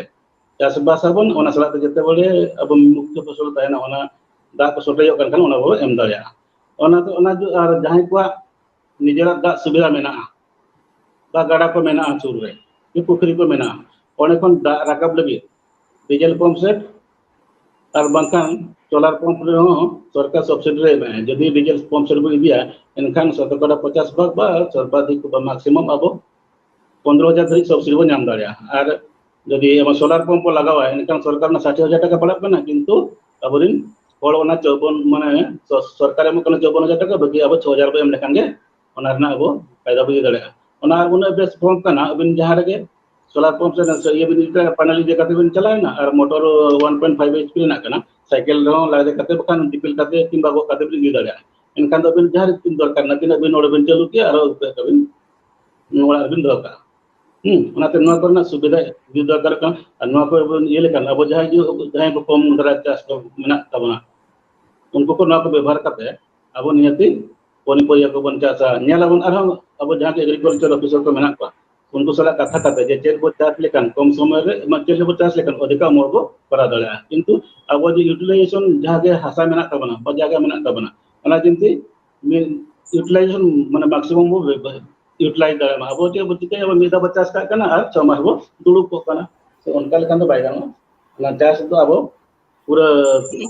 चाषबास हबन ओना सलाते जते बड़े अब मुख्य फसल तहेना ओना दा को सोटेयो कन ओना बो एम दाड़िया ओना तो ओना जो और जहां को निजरा दा सुविधा मेना बा गाडा को मेना सुर रे कि पुखरी को मेना ओने कोन दा राकब लगी डीजल पंप सेट और बांकान सोलर पंप रे हो सरकार सब्सिडी रे में जदि डीजल पंप सेट को दिया एनखान 50 भाग बा सर्वाधिक बा मैक्सिमम अब 15,000 धरी सब्सिडी को नाम दाड़िया और जदि हम सोलर पंप लगावा एनखान सरकार ना 60,000 टाका पड़ा कना किंतु अबरिन हड़ ओना 54 माने सरकार एम कना 54,000 टाका बाकी अब 6,000 एम लेखान गे ओना रना अब फायदा बुझ दाड़िया ओना उना बेस पंप कना अबिन जहां रे सोलर पंप से ये भी पैनल जे कते बिन चलाए ना और मोटर 1.5 एचपी ना कना साइकिल रो लागे कते बखान डिपिल कते किंबा गो कते बिन दाड़िया एनखान दो बिन जहां तीन दरकार ना तीन बिन ओडे बिन चालू के और कबिन नोड़ा बिन दरकार ओनाते नोआ करना सुविधा दि दरकार का नोआ को ये लेखन अब जहां को कम दरा चाष को मेना तबना उनको को नोआ को व्यवहार करते अब नियति पनी परिया को बन चासा नेलाबन और अब जहां के एग्रीकल्चर ऑफिसर को मेना को उनको सला कथा कते जे चेक को चाष लेखन कम समय रे चेक को चाष लेखन अधिका मोर को करा दाड़ा किंतु अब जो यूटिलाइजेशन जहां के हासा मेना तबना बा जगह मेना तबना ओना जिंती यूटिलाइजेशन माने मैक्सिमम यूटिलाइज दाड़ा अब जे बुझते अब मिदा 50 का कना और 6 माह वो दुड़ुब को कना तो उनका लेखन तो बाय गानो ना चाष तो अब पूरा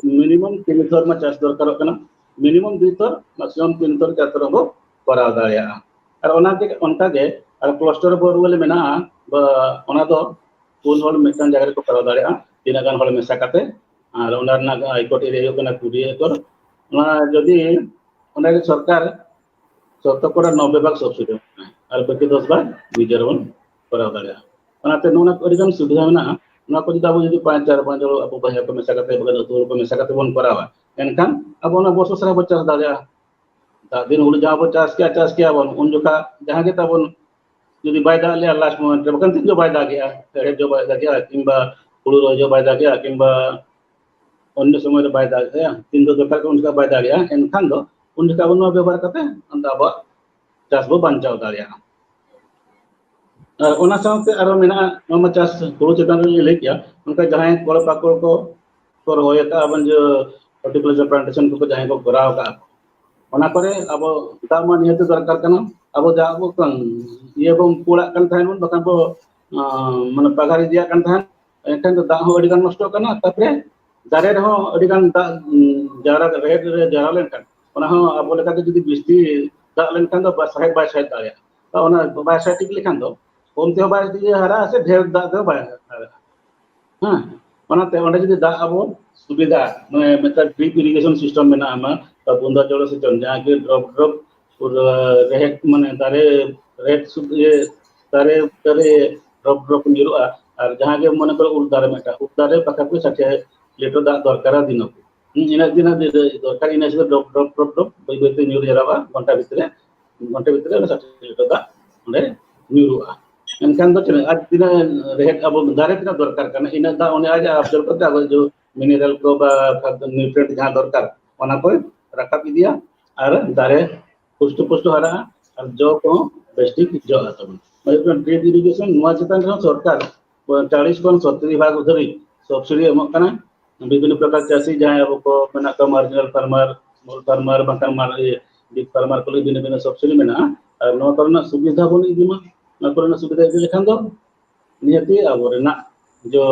मिनिमम 3 थर में चाष दरकार कना मिनिमम 2 थर मैक्सिमम 3 थर 4 थर हो करा दाड़ा और ओना के उनका के और क्लस्टर बोरवेल मेना ओना दो कुल हड़ मेटन जगह को करा दाड़ा तीना गान हड़ मेसा काते और ओना ना हाईकोर्ट एरिया कना 20 एकड़ ओना जदी ओना के सरकार 90 भाग सब्सिडी और बाकी 10 भाग विजर बन करा दाड़ा ओनाते नोना परिगम सुविधा मेना ना को जदी जदी 5-4 अब भाई को मेसा काते बगन तो को मेसा काते बन करावा एनखान अब ओना वर्ष सारा बच्चा दाड़ा ता दिन हुड़ जहां चाष किया बन उन जोका जहां के तबन जदि बाय दा ले लास्ट मोमेंट रे बकन तीन जो बाय दा गया हेड जो बाय दा गया किंबा हुड़ू रो जो बाय दा गया किंबा अन्य समय रे बाय दा गया तीन दो दरकार को उनका बाय दा गया एनखान दो उनका उन व्यवहार करते अंदा बा चाष बो बांचाव दाड़िया और ओना साथे आरो मेना नोमा चाष हुड़ू चेतन रे ले किया उनका जहां कोड़ पाकोड़ को कर होयता अपन जो हॉर्टिकल्चर प्लांटेशन को जहां को कराव का ओना करे अब दामा नियत दरकार कना अब जा अब kan ये bom pulak kan tahan pun bahkan bo mana pagar dia kan tahan kan dak ho adi kan nosto kana tapre dare ho adi kan dak jara rehet jara len kan ona ho abo leka te judi bisti dak len kan do bai sahib dare ta ona bai sahib tik lekan do om te bai dia hara ase ढेर dak do bai hara ha ona te onda judi dak abo सुविधा मैं मतलब drip irrigation system में ना आमा बूंदा जल सेचन जहाँ के ड्रॉप और रेट माने दारे रेट ये दारे दारे ड्रॉप निरुआ और जहाँ के मन कर उल दारे मेटा उल दारे पका पे 60 लीटर दा दरकार दिन को इन दिन दरकार इन से ड्रॉप बई निरु जरावा घंटा भीतर 60 लीटर दा ओंडे निरुआ एनखान दो चले आज दिन रेट अब दारे तना दरकार करना इन दा ओने आज अब्जर्व करते अब जो मिनरल को बा न्यूट्रिएंट जहाँ दरकार ओना को रकाब दिया और दारे पुष्ट पुष्ट हरा और जो को बेस्टिक जो आता है मतलब ड्रिप इरिगेशन नवा चितान सरकार 40 खन 70 भाग धरी सब्सिडी एमक कना विभिन्न प्रकार चासी जहाँ अब को मेना का मार्जिनल फार्मर स्मॉल फार्मर बाkan मार बिग फार्मर को विभिन्न सब्सिडी मेना और नवा करना सुविधा बन इदिमा नवा करना सुविधा इदि लेखान दो नियति अब रेना जो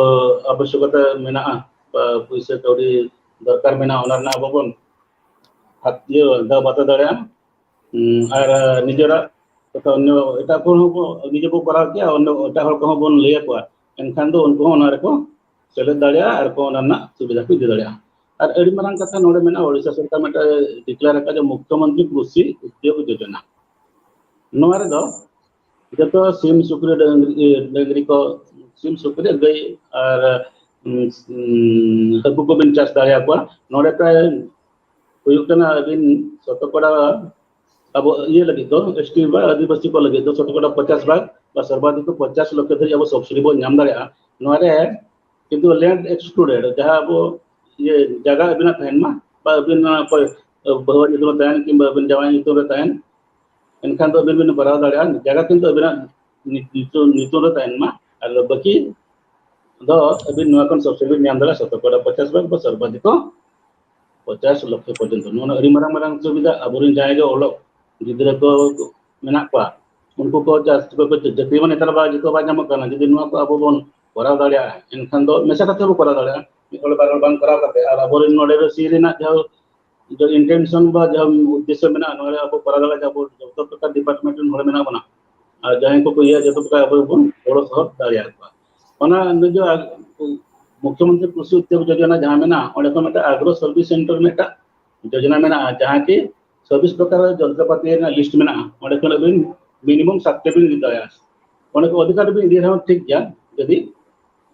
आवश्यकता मेना पैसा कौड़ी दरकार मेना ओना ना बबन हाथ ये दा बाता दड़या और निजरा तो अन्य एटा को निजे को करा के अन्य एटा हल को बन ले को एनखान दो उनको ओना रे को सेले दड़या और को ओना ना सुविधा को दे दड़या और एडी मारन कथा नोडे मेना ओडिशा सरकार मेटा डिक्लेयर का जो मुख्यमंत्री कृषि उद्योग योजना नोआ रे दो जतो सिम सुक्री डंगरी को सिम सुक्री गई और हकु को बिन चास दाया को नोडे प्राय हुयुकना बिन शतकड़ा अब ये लगे दो एसटी बा आदिवासी को लगे दो शतकड़ा 50 भाग बा सर्वाधिक 50 लाख धरि अब सब्सिडी बो नाम दाया नोरे किंतु लैंड एक्सक्लूडेड जहां अब ये जगह बिना तहन मा बा बिना कोई भवन जो तहन कि बिन जवान तो तहन एनखान तो बिन बरा दाया जगह किंतु बिना नितो तहन मा और बाकी दो बिन नवा कोन सब्सिडी नाम दाया शतकड़ा 50 भाग बा सर्वाधिक 50 लाख पर्यंत नोना अरि मारang मारang सुविधा अबरिन जायगा ओलो गिद्रा को मेना को उनको को चास को जति माने तरबा जितो बा नाम करना जदि नवा को अब बोन करा दाड़िया एनखान दो मेसा कथे बो करा दाड़िया मिकल बार बान करा कते और अबरिन नोडे रो सीरिना जो इंटेंशन बा जो उद्देश्य मेना नोरे अब करा दाड़िया जब जब तक डिपार्टमेंट नोरे मेना बना और जहां को कोई जतो तक अब बोन बड़ो सहर दाड़िया को ओना जो मुख्यमंत्री कृषि उद्योग योजना जहाँ में ना और को मेटा एग्रो सर्विस सेंटर में योजना में ना जहाँ की 24 प्रकार जंत्रपाति ना लिस्ट में ना और को मिनिमम 7 बिल दिया और को अधिकार भी दिया ठीक गया यदि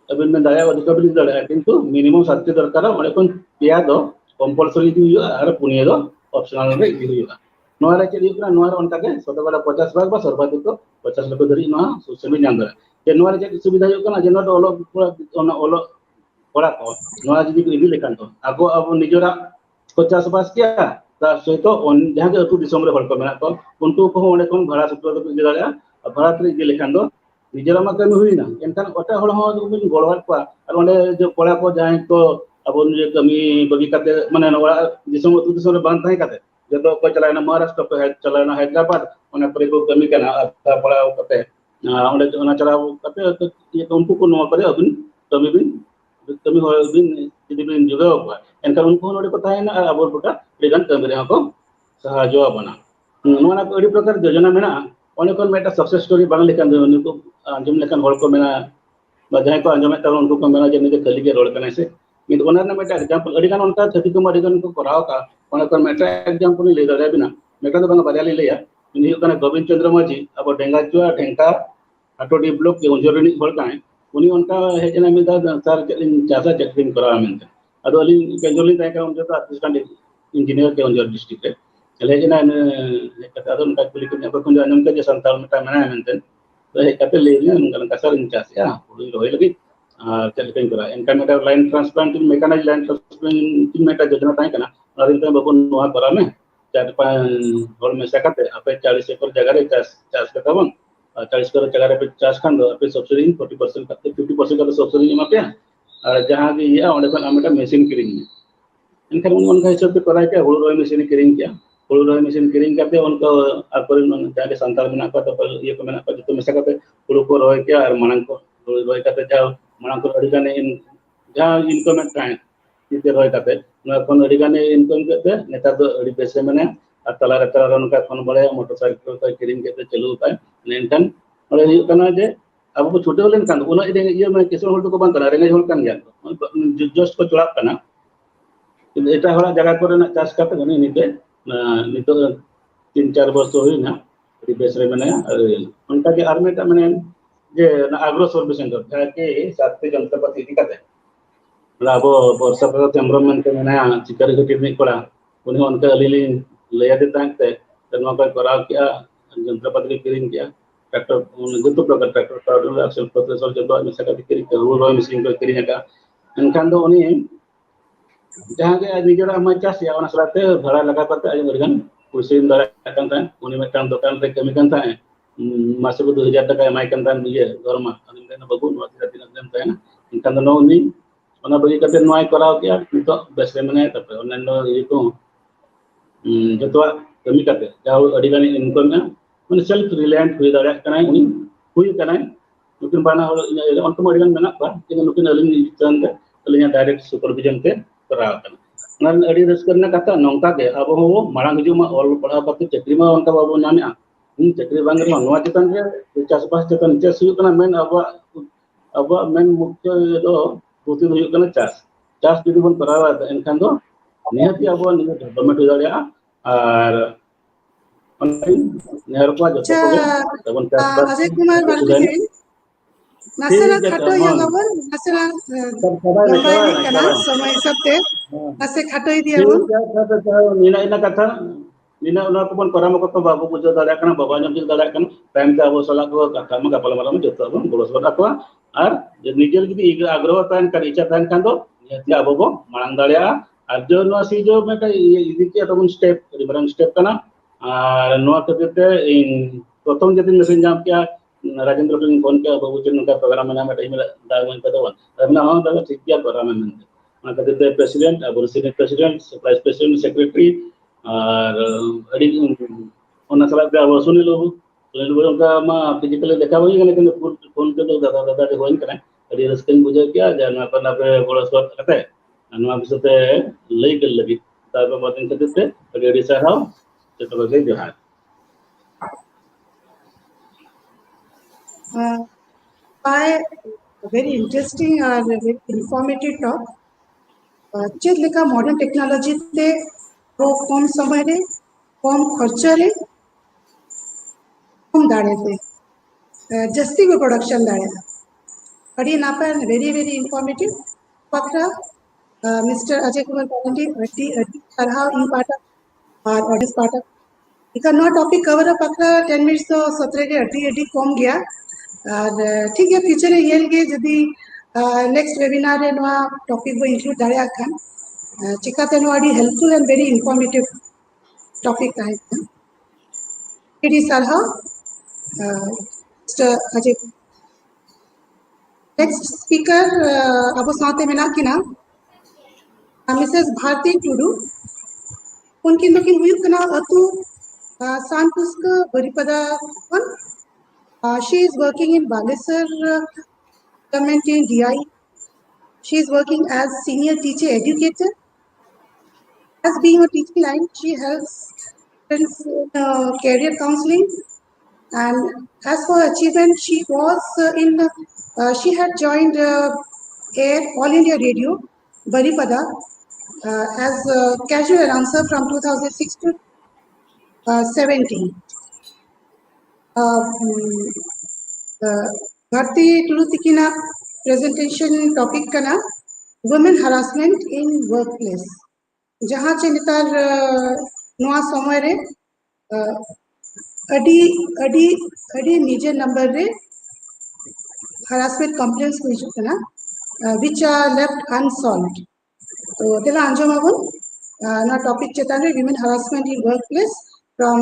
अबिन में दाया अधिकार भी दिया किंतु मिनिमम 7 दरकार और को पिया दो कंपलसरी दी और पुनिया दो ऑप्शनल रे दी हुआ नोरा के दिया नोरा उनका के शतकड़ा 50 भाग बा सर्वाधिक 50 लाख धरि ना सुसमी नाम दे जे नोरा के सुविधा हो कना जे नोट ओलो कोड़ा को नोआ जदि को इदि लेखान तो आगो अब निजरा को चासबास किया ता सहित जहां के अतु दिसम रे हल को मेना को उनको को ओने कोन भाड़ा सुत्र को इदि दाया भाड़ा रे इदि लेखान दो निजरा मा कमी हुईना एनखान ओटा हल हो बिन गोळवार को और ओने जो कोड़ा को जाय को अब निजे कमी बगी काते माने नोआ दिसम अतु दिसम रे बान थाई काते जतो को चलायना महाराष्ट्र को है चलायना हैदराबाद ओने पर को कमी केना आता पड़ा काते ओने ओना चलाव काते तो ये उनको को नोआ करे अबिन कमी बिन कमी हो दिन यदि बिन जुगा हो एनखान उनको नोडे को तायना अब बका लेगन कमी रे को सहायता बना नोना को अडी प्रकार योजना मेना ओने कोन मेटा सक्सेस स्टोरी बांग लेखान उनको अंजम लेखान हol को मेना बजाय को अंजम ता उनको को मेना जने खली के रोल कने से किंतु ओना ना मेटा एग्जांपल अडी गान उनका थति को अडी गान को कराव का ओने कोन मेटा एग्जांपल ले दरे बिना मेटा तो बांग बारिया ले लिया इन यो कने गोविंद चंद्र माझी अब डेंगाचुआ ढेंका आटोडी ब्लॉक के उंजोरनी हol काए उनी उनका हेजना मिदा सर चासा चेकिंग करा मेनते अदो अली केजोली ताका उन जो असिस्टेंट इंजीनियर के उंजोर डिस्ट्रिक्ट रे हेजना कता अदो उनका कुली के को जानम के संताल मटा मना मेनते तो हे कते ले ने उनका कसर इंचासिया पुली रोय लगी चेकिंग करा इनका मेटा line transplanting mechanize line transplanting मेटा योजना ताई कना अदिन तो बबन नोआ करा में 4-5 होल में सकाते आपे 40 एकड़ जगह रे चास करता बन 40 करोड़ जगह पे 50 खान दो पे सब्सिडी 40% का 50% का सब्सिडी एमा पे और जहां की ये ओंडे कोन आमेटा मशीन किरिंग इनखान उनका हिसाब पे कराय के हुल रोय मशीन किरिंग किया हुड़ू रोय मशीन किरिंग करते उनको आकोरिन जाके संताल मेना को तो ये को मेना को जो मेसा करते हुड़ू को रोय के और मानंग को रोय करते जाओ मानंग को अड़ी गाने इन जहां इनको में टाइम इते रोय करते ना कोन अड़ी गाने इनकम करते नेता तो अड़ी बेसे मने और तला उनका फोन बड़े मोटरसाइकिल को किरिंग करते चलू का नेनटन और ये कना जे अब को छोटे वाले kan उना ये मैं किसी होल को बंद करा रेंगे होल kan गया जस्ट को चुड़ा कना एटा हला जगह को ना चाष करते गनी निते नितो 3-4 वर्ष होइना अड़ी बेस रे मने उनका के आर्मी मने जे आग्रो सर्विस सेंटर के साथी जंत्रपाति इदी काते लाबो वर्षा पर टेम्परामेंट के मने चिकर के टेक्निक पड़ा उन्हें उनका अलीली लेया देता है तनवा का कराव किया जंत्रपाति किरिंग किया ट्रैक्टर जो प्रकार ट्रैक्टर पावर एक्सेल प्रोसेसर जो मिसा का किरिंग हुड़ू रोय मशीन को किरिंग का एनखान दो उनी जहां के निजरा मा चास या ओना सलाते भाड़ा लगा करते आज मरगन कुर्सी दारा kan tan उनी में काम दुकान रे कमी kan tan मासे को 2000 टका एमआई kan tan ये दरमा अनिन देना बगु नो तिरा दिन देम ताना इनखान नो उनी ओना बगी करते नोय कराव किया तो बेसरे मने तब ओननो ये को जतवा कमी करते जाओ अडी गानी इनकम में माने सेल्फ रिलायंट हुई दारा कनाय उनी हुई कनाय नुकिन बाना उनको अडी गान मेना पा कि नुकिन अलिन चंद अलिन डायरेक्ट सुपरविजन ते कराव अड़ी रस्करना कथा नौका के अब हो मांग जो मा ऑल पढ़ा करते चक्री में उनका बाबू नाम चक्री बांग रे नवा चितन रे चास पास चितन चेस हुई कना मेन अब मेन मुख्य दो पुति हुई कना चास चास जदि बन करावा एनखान दो निहती अब नि डेवलपमेंट हो दाड़िया और नेहर को जो तो बन चास अजय कुमार बारदी नासेरा खाटो या बाबन नासेरा लंबाई दी कना समय सबते नासे खाटो दिया बन नीना इना कथा नीना उना को बन कराम को बाबू बुझो दाड़ा कना बाबा जम जिल दाड़ा कना टाइम ते अब सला को कथा में गपल मारा में जतो बन गोलस बन अथवा और निजेल जदी आग्रह तान कर इच्छा तान खान दो निहती अब बो मांग दाड़ा और जो नो सी जो में इदी के तबन स्टेप रिमरन स्टेप कना और नो कते प्रथम जदी मेसेज जाम किया राजेंद्र को फोन किया बाबू चंद का प्रोग्राम में नाम टाइम दाग में कदवन तबना हां दाग ठीक किया प्रोग्राम में ना कते प्रेसिडेंट अब senior president vice president secretary और अड़ी ओना सला के अब सुनील उनका मा फिजिकली देखा हुई लेकिन फोन के तो दादा दादा के होइन कना अड़ी रस्कन बुझे किया जाना पर पे गोड़ स्वर कते अनवा बिसते लई के लगी तार मदिन कते अड़ी सराव तो बगे जोहार by a very interesting and very informative talk. चेत लेका मॉडर्न टेक्नोलॉजी ते वो कम समय रे कम खर्च रे कम दाड़े थे जस्ती को प्रोडक्शन दाड़े अड़ी नापर वेरी वेरी इंफॉर्मेटिव पकड़ा मिस्टर अजय कुमार पांडे अड्डी अड्डी तरह इन पाटा और ऑडियंस पाटा इका नो टॉपिक कवर अप पकड़ा 10 मिनट्स तो 17 के अड्डी अड्डी कम गया और ठीक है फ्यूचर रे येल के जदी नेक्स्ट वेबिनार रे नवा टॉपिक को इंक्लूड दाड़े खान चिकाते नो अडी helpful and very informative topic है इट इज सरहा मिस्टर अजय नेक्स्ट स्पीकर अब साथे में ना किना मिसेस भारती टुडू उनकी लुकिंग हुई कना अतु सांपुस्क बरिपदा one she is working in Balesar government in DI. She is working as senior teacher educator. As being a teaching line, she helps students in career counseling. And as for achievement, she was she had joined Air All India Radio, Baripada, as a casual announcer from 2006 to 17. Bharti Tulutikina presentation topic kana women harassment in workplace. जहाँ चे नितार नवा समय रे अडी अडी अडी निजे number रे harassment complaints को इशू कना which are left unsolved. तो तेला अंजो माबुन ना topic चेताने women harassment in workplace from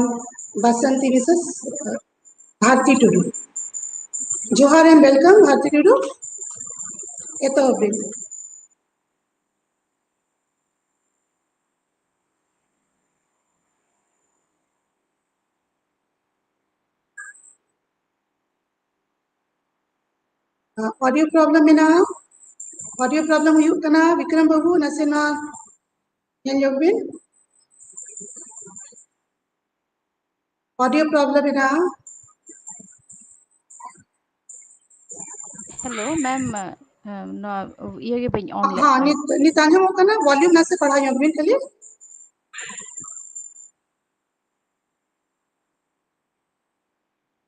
Basanti Mrs. Bharti Tudu. Johar and welcome Bharti Tudu. Eto obin. Audio problem में ना ऑडियो प्रॉब्लम हुई कना विक्रम बाबू नसे ना योगबिन ऑडियो प्रॉब्लम में ना हेलो मैम ये बी ऑन ले हाँ नित आंजम कना वॉल्यूम नसे पढ़ा योगबिन खाली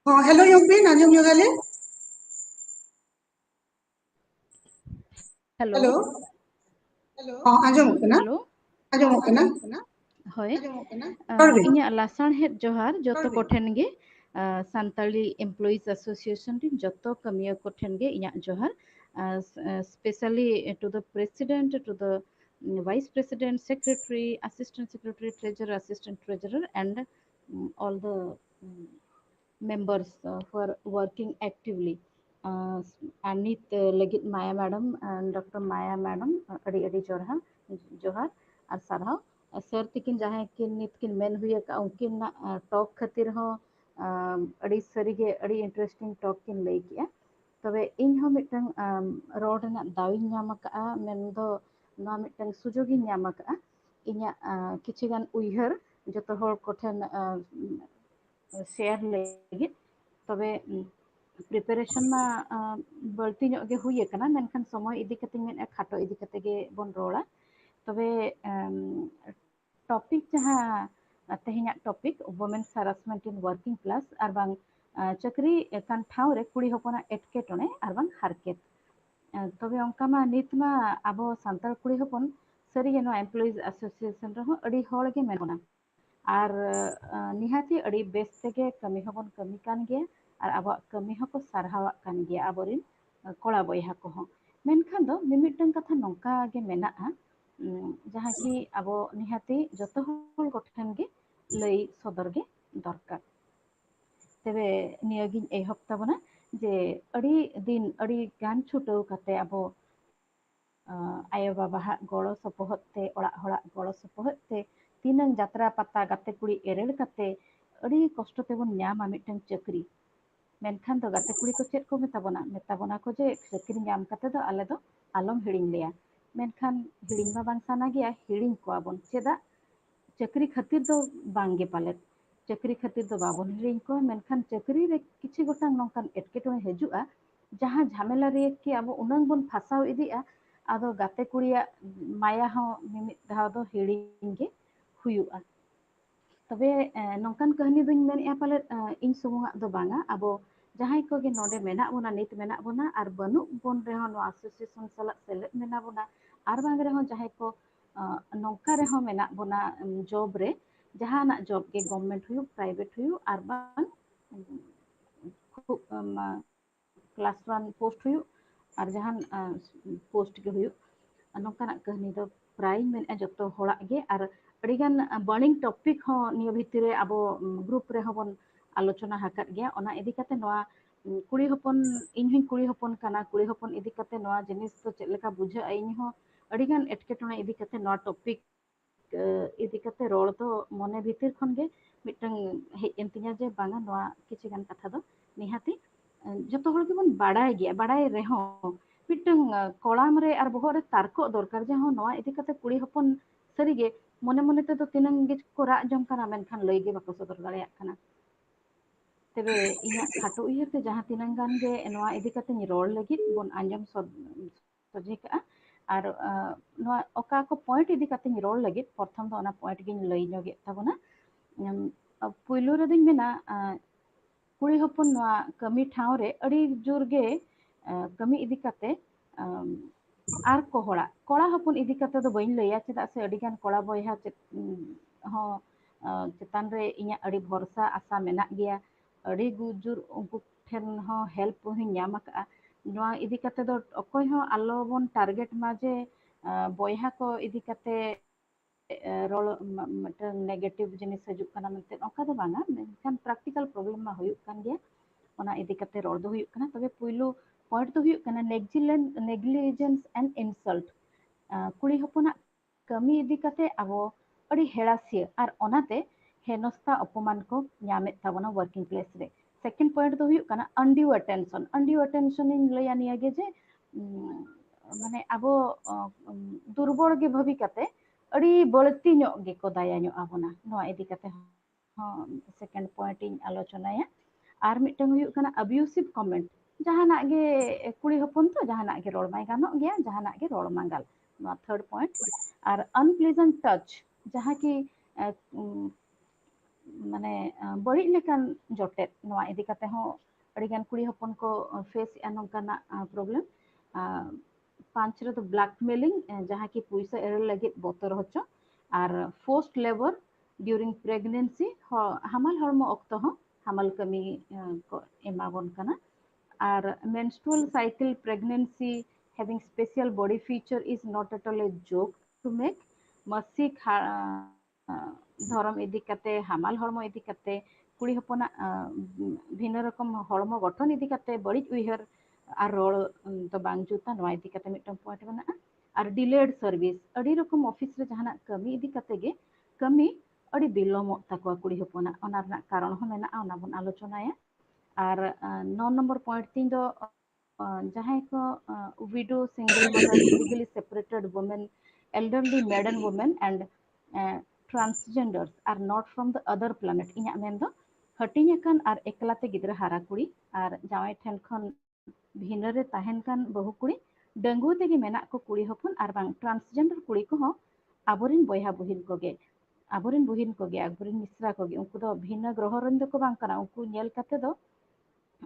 हाँ हेलो योगबिन आंजम योगाले हेलो हेलो हाँ आंजम कना हेलो आंजम कना होय पढ़बे इन्या लासाणहेद जोहार जोतो कोठेन गे सान्ताली एम्प्लॉइज एसोसिएशन rin जोतो कमिया कोठेन गे इन्या जोहार specially to the president to the vice president secretary assistant secretary treasurer assistant treasurer and all the members who are working actively anit legit maya madam and dr maya madam adi adi jorha johar ar sarhaw sir तकिन जहाँ किन नित किन main हुई का उनकिन talk खातिर हो अड़ी सरीगे अड़ी इंटरेस्टिंग टॉक किन लई किया तबे इन हो मिटंग रोड ना दाविन नाम का मेन दो ना मिटंग सुजोगी नाम का इन्या किछि गान उइहर जतो हर कोठेन शेयर लगी तबे प्रिपरेशन मा बल्ती ᱧᱚᱜ गे हुई कना मेनखान समय इदी कते मेन खाटो इदी कते गे बन रोड़ा तबे टॉपिक जहाँ तेहना topic women's harassment in working class और बांग चाकरी कान ठाव रे कुड़ी हपना एटकेटोने और बांग हारकेत तबे अंका मा नित मा आबो सांताल कुड़ी हपन सरी गे नो एम्प्लॉइज एसोसिएशन रहो अड़ी होड़ गे मेनोना और निहाती अड़ी बेस तेगे कमी हबन कमी कान गे और अब कमी हको सारहावाक कान गे आबोरिन कोड़ा बयहा को हो मेनखान दो मिमिटन कथा नोंका गे मेना जहाँ कि अब निहाती जतो हल गठन गे लई सदर गे दरकार तबे नियगिन एहब ताबना जे अड़ी दिन अड़ी गान छुटो कते अब आयो बाबा गड़ो सपोहत ते ओड़ा होड़ा गड़ो सपोहत ते तीनंग जात्रा पता गाते कुड़ी एरेड़ कते अड़ी कष्ट तेबन ᱧᱟᱢᱟ मिटन चक्री मेनखान दो गाते कुड़ी को चेक को मेताबोना को जे चक्री ᱧᱟᱢ कते दो आले दो आलम हिड़िंग लेया मेनखान हिड़िंग मा बांग साना गया हिड़िंग को आबन चेदा चक्री खातिर दो बांगे पाले चक्री खातिर दो बाबन हिड़िंग को मेनखान चक्री रे किछि गोटांग नोंकान एटकेटोने हजुआ जहाँ झमेला रे कि अब उनंग बन फासाव इदिया आदो गाते कुड़िया माया हो मिमित धाव दो हिड़िंग गे हुयुआ तबे नौकान कहानी दुñ मेन पाले इन सुमुंगा दो बांगा अब जहां को गे नोडे मेना बोना नित मेना बोना और बनु बन रहो नो एसोसिएशन साला सेलेद मेना बोना और बांग रहो जहां को नौका रहो मेना बोना जॉब रे जहां ना जॉब के गवर्नमेंट हुयु प्राइवेट हुयु और बांग क्लास 1 पोस्ट हुयु और जहां पोस्ट के हुयु नौकाना कहानी दो प्राय मेन जतो होड़ा गे और अड़ीगान बर्निंग टॉपिक हो नियो भितरे अब ग्रुप रे होबन आलोचना हकत गया ओना इदी कते नोआ कुड़ी हपन इन हुई कुड़ी हपन काना कुड़ी हपन इदी कते नोआ जिनिस तो चेक लेका बुझा इन हो अड़ीगान एटकेटोना इदी कते नोआ टॉपिक इदी कते रोड तो मने भितर खन गे मिटंग हे एंतिया जे बांगा नोआ किछि गान कथा दो निहाती जतो हर के बन बाडाय गया बाडाय रेहो मिटंग कोलाम रे और बहो रे तारको दरकार जे हो नोआ इदी कते कुड़ी हपन सरी गे मने मने ते तो तिनंग गे को राग जम काना मेनखान लई गे बाको सदर दाड़ेया काना तबे इना खाटो उइहर ते जहां तिनंग गान गे नोआ इदी कते रोड लगी बन आंजम सजे का और नोआ ओका को पॉइंट इदी कते रोड लगी प्रथम दो ओना पॉइंट गिन लई जोगे ताबना पुइलो रे दिन मेना कुड़ी हपन नोआ कमी ठाव रे अड़ी जोर गे कमी इदी कते आर कोहड़ा कोड़ा हपन इदी कते दो बइन लैया चेदा से अडिगान कोड़ा बयहा हो चेतान रे इया अड़ी भरोसा आशा मेना गया अड़ी गुजुर उनको ठेन हो हेल्प ही ᱧᱟᱢ का नोआ इदी कते दो अकोय हो आलो बन टारगेट माजे बयहा को इदी कते रोल मटन नेगेटिव जिनिस हजु काना मेनते ओका दो बांगा मेनखान प्रैक्टिकल प्रॉब्लम मा हुयु कान गया ओना इदी कते रोड दो हुयु काना तबे पुइलो पॉइंट तो हुयु काना नेग्लिजेंस एंड इंसल्ट कुड़ी हपना कमी इदी कते अब अड़ी हेड़ासिया और ओनाते हेनस्ता अपमान को ᱧᱟᱢᱮ ताबना वर्किंग प्लेस रे सेकेंड पॉइंट दो हुयुक काना अनड्यू अटेंशन इन लैया निया गे जे माने अब दुर्बल गे भावी काते अड़ी बळती ᱧᱚᱜ गे को दाया ᱧᱚᱜ आबोना नोआ इदी काते सेकेंड पॉइंट इन आलोचनाया आर मिटन हुयुक काना अब्यूसिव कमेंट जहाना गे कुड़ी हपन तो जहाना गे रोड माय गानो गया जहाना गे रोड मांगल नोआ थर्ड पॉइंट आर अनप्लीजेंट टच जहां की माने बड़ी लेकान जटेत नोआ इदी काते हो अड़ी गान कुड़ी हपन को फेस नोंकाना प्रॉब्लम पांच रे तो ब्लैकमेलिंग जहां की पैसा एरर लगे बोतर होचो और फोर्स्ड लेबर ड्यूरिंग प्रेगनेंसी हमाल हरमो ऑक्तो हो हमाल कमी को एमाबन कना और menstrual cycle pregnancy having special body feature is not at all a joke to make मासिक धर्म इदी काते हमाल हरमो इदी काते कुड़ी हपना भिन्न रकम हरमो गठन इदी काते बड़ी उइहर और रोल तो बांग जुता नोआ इदी काते मिटन पॉइंट बना और डिलेड सर्विस अड़ी रकम ऑफिस रे जहाना कमी इदी काते गे कमी अड़ी बिलोमो ताको कुड़ी हपना ओना रना कारण हो मेना ओना बन आलोचनाया और 9 नंबर पॉइंट तीन दो जहां को window single mother legally separated women elderly maiden women and transgenders are not from the other planet इnya मेन दो हटिंग कान और एकलाते गिद्रा हारा कुड़ी और जावाई ठेन खन भिन्न रे ताहेन कान बहु कुड़ी डंगु तेगे मेना को कुड़ी हपन और बांग ट्रांसजेंडर कुड़ी को हो आबोरिन बयहा बहिन कोगे आबोरिन मिश्रा कोगे उनको दो भिन्न ग्रह रन दो को बांग कना उनको नेल काते दो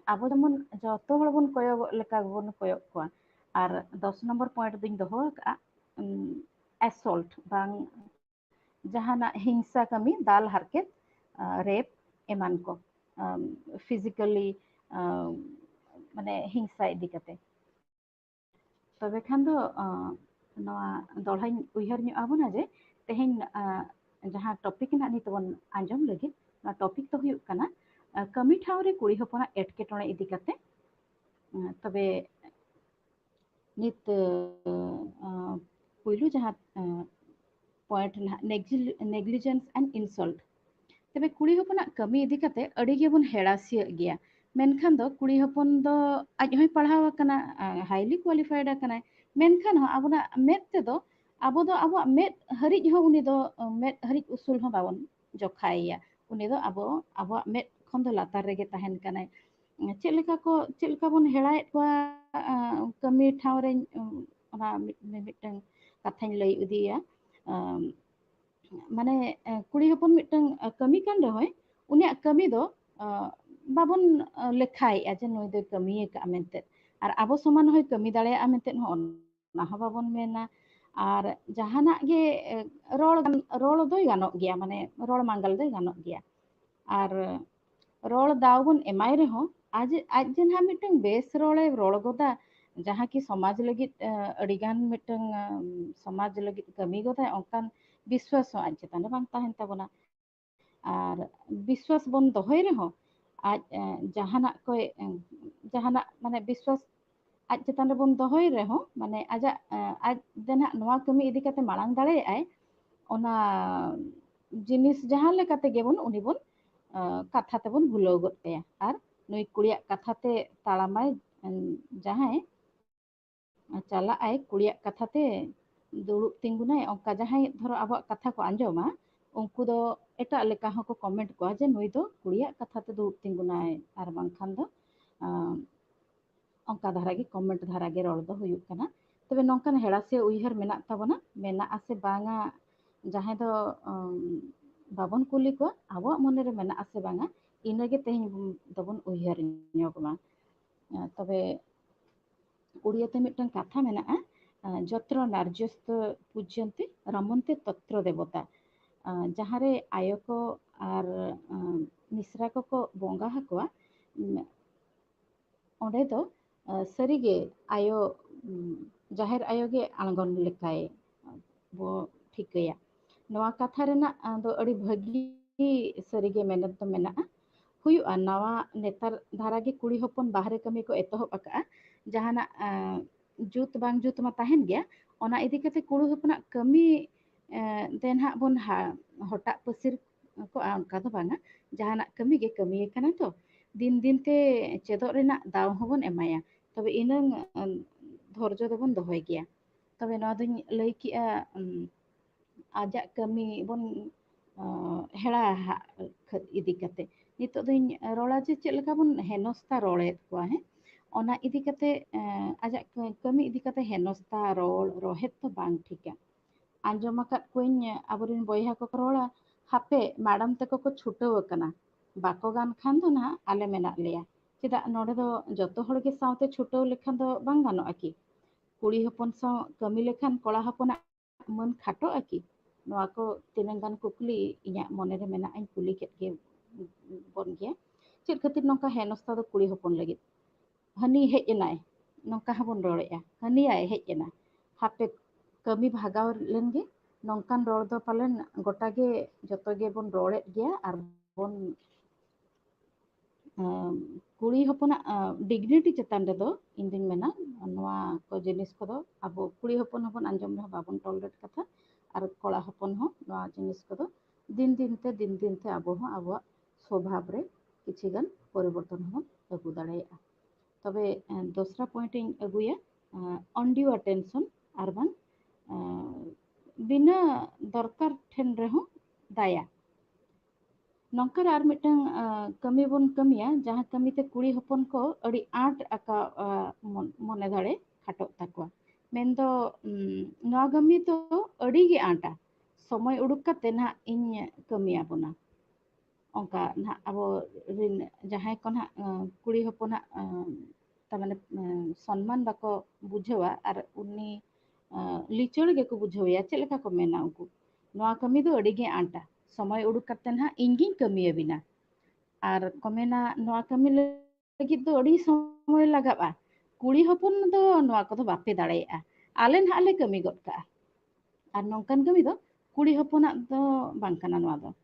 अब जेमन जतो हड़ बन कयग लेका बन कयग को और 10 नंबर पॉइंट दिन दो assault bang jahana hingsa kami dal harket rape eman ko physically mane hingsa idi kate tobe khan do noa dolhain uihar nyu abona je tehin jaha topic na ni tobon anjom lagi na topic to huyuk kana kami thawre kuri hopona etketone idi kate tobe nit पुइलु जहाँ point negligence and insult तबे कुड़ी हपना कमी इदी काते अड़ी गे बन हेड़ासिया गया मेनखान दो कुड़ी हपन दो आज होय पढ़ाव कना हाईली क्वालिफाइड कना मेनखान हो आबना मेद ते दो आबो दो आबो मेद हरिज हो उनी दो मेद हरिज उसूल हो बाबन जखाया उनी दो आबो मेद खन दो लातार रेगे ताहेन कना चेलेका बन हेड़ाएत को कमी ठाव रे ओना मिटन कथाñ लई उदिया माने कुड़ी हपन मिटन कमी कान रहोय उनिया कमी दो बाबन लेखाय जे नय दो कमी का मेनते और आबो समान होय कमी दाड़ेया मेनते हो ना हो बाबन मेना और जहाना गे रोल दोय गानो गया माने रोल मांगल दोय गानो गया और रोल दावबन एमाय रे हो आज जेनहा मिटन बेस रोले रोल गोदा जहाँ की समाज लगी अड़ीगान मिटन समाज लगी कमी गोदा ओंकान विश्वास आज चेतान बांग ताहेन ताबोना और विश्वास बन दोहय रे हो आज जहाना माने विश्वास आज चेतान बन दोहय रे हो माने आजा आज देना नोआ कमी इदी काते मालांग दाड़े आय ओना जिनिस जहां लेकाते गेबन उनी बन कथा तेबन भुलाव गते और नई कुड़िया कथाते ताड़ामाय जहां चला आय कुड़िया कथाते दुड़ुब तिंगुनाय ओंका जहां धरो अब कथा को आंजमा उनको दो एटा लेका हो को कमेंट को जे नई दो कुड़िया कथाते दुड़ुब तिंगुनाय आर बांखान दो ओंका धारा गे कमेंट धारा गे रोल दो हुयुक कना तबे नोंकान हेड़ासे उइहर मेना ताबोना मेना आसे बांगा जहां दो बाबन कुली को आबो मने रे मेना आसे बांगा इनगे तेहिं दबन उइहर न्योगमा तबे उड़ियाते मिटन कथा मेना जत्र नार्यस्त पूज्यन्ते रमन्ते तत्र देवता जहाँ रे आयको और मिश्रा को बंगा हकवा ओंडे दो सरीगे आयो जाहेर आयोगे आंगन लेकाय बो ठिकया नवा कथा रेना दो अड़ी भागी सरीगे मेहनत तो मेना हुयुआ नवा नेतार धारा गे कुड़ी हपन बाहरे कमी को एतोहब अका जहाना जुत बांग जुत मा ताहेन गया ओना इदी कते कुड़ी हपना कमी देन हा बन हटा पसिर को आंका दो बांगा जहाना कमी गे कमी kana तो दिन दिन ते चेदोग रेनाग दाव हबन एमाया तबे इनांग धैर्य दबन दोहय गया तबे नवा दुñ लay किया आजा कमी बन हेड़ा इदी कते नितो दुñ रोड़ा जे चेद लेका बन हेनस्ता रोड़ेद कोआ है ओना इदी कते आजा कमी इदी कते हेनस्ता रोड़ रोहेद तो बांग ठीका आंजम आकाद कोइन आबोरिन बॉयहा को रोड़ा हापे मैडम तको को छुटाव कना बाको गान खान दो ना आले मेना लेया चेदा नोडे दो जतो हड़ के सावते छुटाव लेखान दो बांग गानोआ की कुड़ी हपन साव कमी लेखान कोड़ा हपना मन खाटोआ की नोआ को तिनांग गान कुकली इᱧᱟ मने रे मेना आइन कुली केद गे बन गया चेद खातिर नोका हेनस्ता दो कुड़ी हपन लगिद हनी हेज एनाय नोका हबन रोड़ेआ हनी आय हेज एना हापे कमी भागाव लेनगे नौकान रोड़ दो पालन गोटा गे जतो गे बन रोड़ेद गया आर बन कुड़ी हपना डिग्निटी चेतान रे दो इन दिन मेना नोआ को जिनिस को दो अब कुड़ी हपन हपन आंजम रहा बाबन टॉलरेट कथा आर कोड़ा हपन हो नोआ जिनिस को दो दिन दिन ते अब हो अब स्वभाव रे किछि गान परिवर्तन हो अगु दाड़ेया तबे दोसरा पॉइंट इन अगुया अनड्यू अटेंशन आर बान बिना दरकार ठेन रे हो दाया नौकर आर मिटंग कमी बन कमिया जहाँ कमी ते कुड़ी हपन को अड़ी आट आका मने दाड़े खाटो ताकवा मेन दो नवा कमी तो अड़ी गे आटा समय उडुक कते ना इन कमिया बना ओंका ना अब रिन जहाँ को ना कुड़ी हपन तमाने सम्मान बाको बुझेवा आर उन्नी लिचड़ गे को बुझेवा चेद लेका को मेना उनको नवा कमी दो अड़ी गे आटा समय उडुक कते ना इंगिन कमिया बिना आर कमेना नवा कमी लगिद दो अड़ी समय लगाबा कुड़ी हपन दो नवा को दो बापे दाड़ेया आले ना आले कमी गद का आर नौकान कमी दो कुड़ी हपना दो बांग कना नवा दो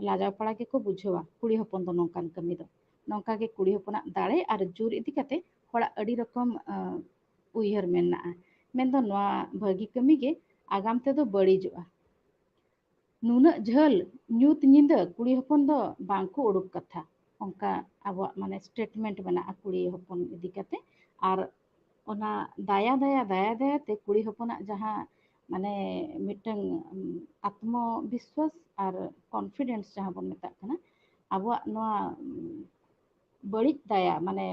लाजाव पड़ा के को बुझेवा कुड़ी हपन दो नौकान कमी दो नौका के कुड़ी हपना दाड़े आर जुर इदी कते होड़ा अड़ी रकम उयहर मेना मेन दो नवा भागी कमी गे आगाम ते दो बड़ीजोआ नुना झल न्यूत निंदा कुड़ी हपन दो बांको उडुक कथा ओंका अब माने स्टेटमेंट बना कुड़ी हपन इदी कते आर ओना दाया दाया दाया दाया ते कुड़ी हपना जहाँ माने मिटंग आत्मविश्वास आर कॉन्फिडेंस जहाँ बन मेता कना अब नवा बड़ी दाया माने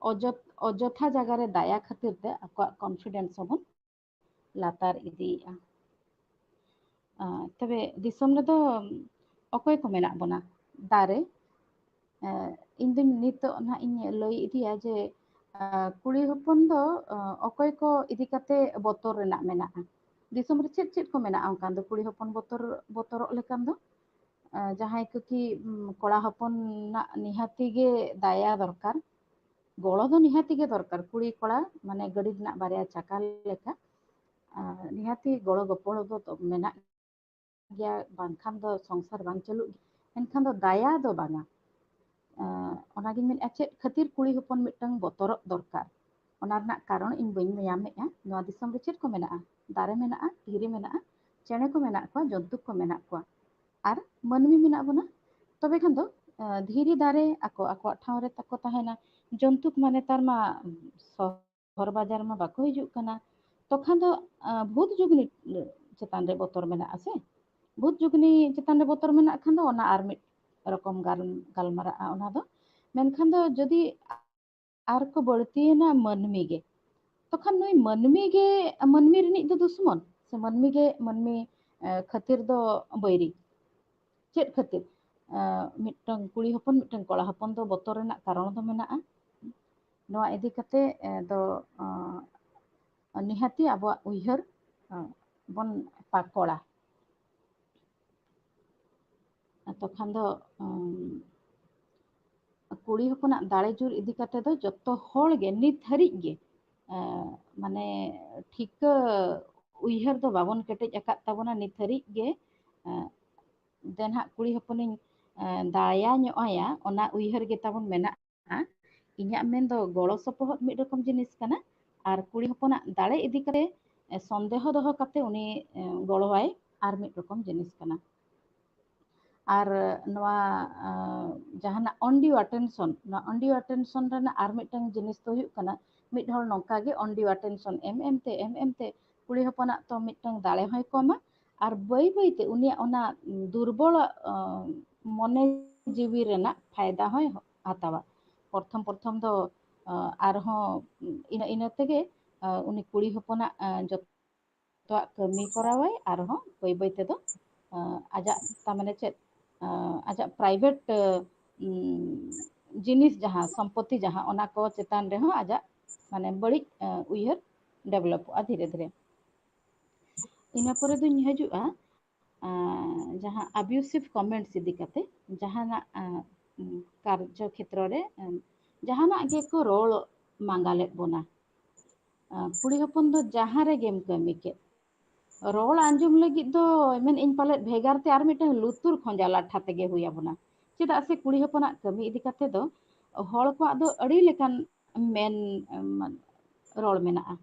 अजथा जगह रे दाया खातिर ते आको कॉन्फिडेंस हबन लातार इदी तबे दिसम रे दो अकोय को मेना बना दारे इन दिन नितो ना इन लई इदिया जे कुड़ी हपन दो अकोय को इदी कते बोतर रेना मेना दिसम रे चेद चेद को मेना ओंकान दो कुड़ी हपन बोतर लेकान दो जहां को कि कोड़ा हपन ना निहाती गे दाया दरकार गोड़ो दो निहाती गे दरकार कुड़ी कोड़ा माने गड़ी ना बारिया चाका लेका निहाती गोड़ो गपड़ दो मेना गया बांखान दो संसार बांग चलू एनखान दो दाया दो बांगा ओनागिन मेन चेद खातिर कुड़ी हपन मिटंग बोतर दरकार ओना रना कारण इन बइन मयामेआ नवा दिसम रे चेद को मेना दारे मेना धीरे मेना चेणे को मेना को जंतु को मेना को आर मनमी मेना बना तबे खान दो धीरे दारे आको आको ठाव रे तको ताहेना जंतुक माने तार मा शहर बाजार मा बाको हिजुक कना तखन दो भूत जुगनी चेतान रे बोतर मेना आसे भूत जुगनी चेतान रे बोतर मेना खान दो ओना आर मिट रकम गालमारा ओना दो मेनखान दो जदि आर को बळतीना मनमी गे तखन नय मनमी रिनिक दो दुश्मन से मनमी गे मनमी खातिर दो बैरी चेद खातिर मिटंग कुड़ी हपन मिटंग कोड़ा हपन दो बोतर रेना कारण दो मेना नवा इदी कते दो निहाती अब उयहर बन पाकोड़ा तखन दो कुड़ी हपना दाड़े जुर इदी कते दो जतो होड़ गे नित हरि गे माने ठीक उयहर दो बाबन केटेज अकात ताबोना नित हरि गे देन हा कुड़ी हपनिन दाया ᱧᱚᱜ-ᱟᱭᱟ ओना उयहर गे ताबोन मेना इᱧा मेन दो गोड़ो सपोहत मिड रकम जिनिस कना आर कुड़ी हपना दाड़े इदी करे संदेह दोहो कते उनी गोड़ोवाय आर मिड रकम जिनिस कना और नवा जहाना undue attention ना undue attention रना आर मिटन जिनिस तो हुयुक कना मिट हर नौका गे undue attention एम ते कुड़ी हपना तो मिटन दाले होय कमा और बई बई ते उनिया ओना दुर्बल मने जीवी रेना फायदा होय हातावा प्रथम दो आर हो इना इना तेगे उनी कुड़ी हपना जतो कमी करावाय आर हो बई बई ते दो आजा तामाने चेत आजा प्राइवेट जिनिस जहाँ संपत्ति जहाँ ओना को चेतान रे हो आजा माने बड़ी उयहर डेवलप धीरे धीरे इना परे दुñ हजुआ जहाँ अब्यूसिव कमेंट्स इदी कते जहाना कार्य क्षेत्र रे जहाना गे को रोल मांगाले बोना कुड़ी हपन दो जहाँ रे गेम कमी के रोल आंजुम लगी दो मेन इन पाले भेगार ते आर मिटे लुतुर खोंजा लाठा तेगे हुया बना चेदा से कुड़ी हपना कमी इदी कते दो हड़ को दो अड़ी लेकान मेन रोल मेना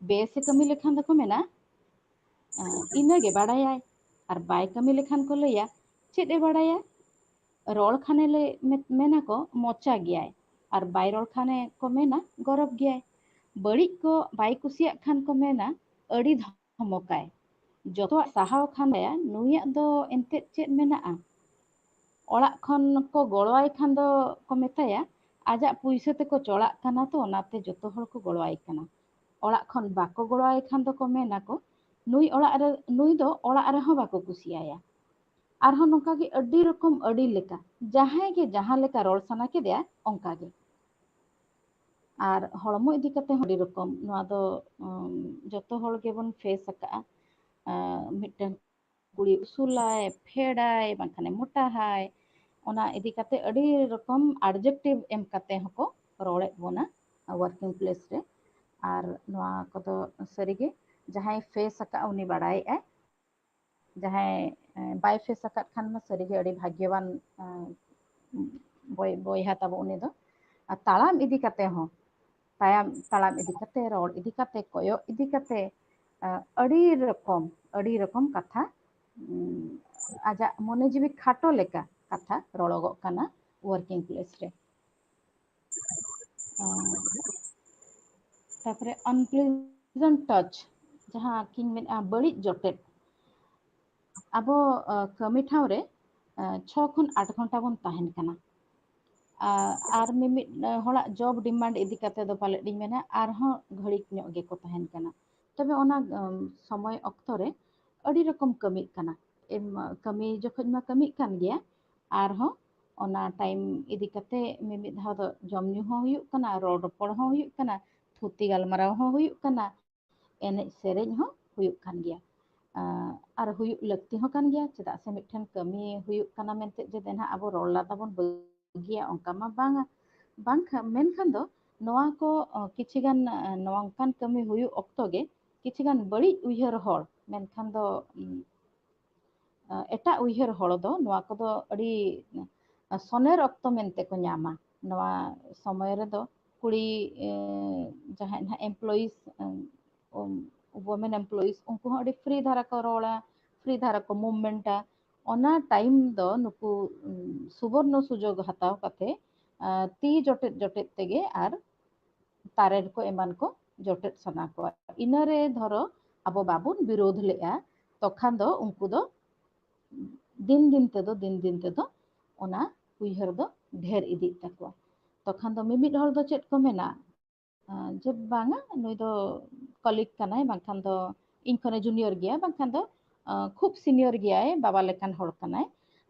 बेस कमी लेखान दो को मेना इनागे बाड़ाया और बाय कमी लेखान को लैया चेदे बाड़ाया रोल खाने ले मेना को मोचा गया और बाय रोल खाने को मेना गौरव गया बड़ी को बाय कुसिया खान को मेना अड़ी धमकाय जतो साहाव खान दया नुया दो एंते चेद मेना ओड़ा खन को गड़वाई खान दो को मेताया आजा पुइसे ते को चोड़ा खाना तो ओनाते जतो हर को गड़वाई खाना ओड़ा खन बाको गड़वाई खान दो को मेना को नुई ओड़ा रे नुई दो ओड़ा रे हो बाको कुसियाया आर हो नोका के अड्डी रकम अड्डी लेका जहां के जहां लेका रोल सना के दिया ओंका के और हड़मो इदी कते अड्डी रकम नोआ दो जतो हड़ के बन फेस सका मिटन कुड़ी उसूलाय फेडाय बांखाने मोटा हाय ओना इदी कते अड्डी रकम एडजेक्टिव एम कते हको रोड़े बोना वर्किंग प्लेस रे और नोआ कदो सरीगे जहां फेस सका उनी बाड़ाय ए जहां बाय फेस सका खान मा सरीगे अड्डी भाग्यवान बोयहा तब उनी दो तालाम इदी कते हो तालाम इदी कते रोड इदी कते कोयो इदी कते अड़ी रकम कथा आजा मने जीवी खाटो लेका कथा रोड़गो कना वर्किंग प्लेस रे तापरे अनप्लेजेंट टच जहाँ किन में बड़ी जटेट अब कमी ठाव रे 6 खन 8 घंटा बन ताहेन कना आर मिमिट हड़ा जॉब डिमांड इदी कते दो पाले डी मेना आर हो घड़ी ᱧᱚᱜ गे को ताहेन कना तबे ओना समय अक्तो रे अड़ी रकम कमी कना कमी जखन मा कमी कान गया आर हो ओना टाइम इदी कते मिमिट धाव दो जम न्यू हो हुयुक कना रोड रोपड़ हो हुयुक कना थुती गालमाराव हो हुयुक कना एने सेरेñ हो हुयुक कान गया और हुयुक लगती हो कान गया चेदा से मिठन कमी हुयुक कना मेनते जे देना अब रोल लादा बन गिया ओंका मा बांगा मेनखान दो नोआ को किछिगान नोंकान कमी हुयु ऑक्तो गे किछिगान बड़ी उयहर हड़ मेनखान दो एटा उयहर हड़ दो नोआ को दो अड़ी सोनेर ऑक्तो मेनते को न्यामा नोआ समय रे दो कुड़ी जहां ना एम्प्लॉइज वुमेन एम्प्लॉइज उनको अड़ी फ्री धारा को रोड़ा फ्री धारा को मूवमेंटा ओना टाइम दो नुकु सुवर्ण सुजोग हताव कते ती जटेत जटेत तेगे आर तारेर को एमान को जटेत सना को इनरे धरो अब बाबुन विरोध लेआ तखान दो उनको दो दिन दिन ते दो ओना उयहर दो ढेर इदी तकवा तखान दो मिमिट हर दो चेत को मेना जे बांगा नुई दो कलिग कनाय बांखान दो इन खने जूनियर गया बांखान दो खूब सीनियर गया बाबा लेकान हड़ कनाय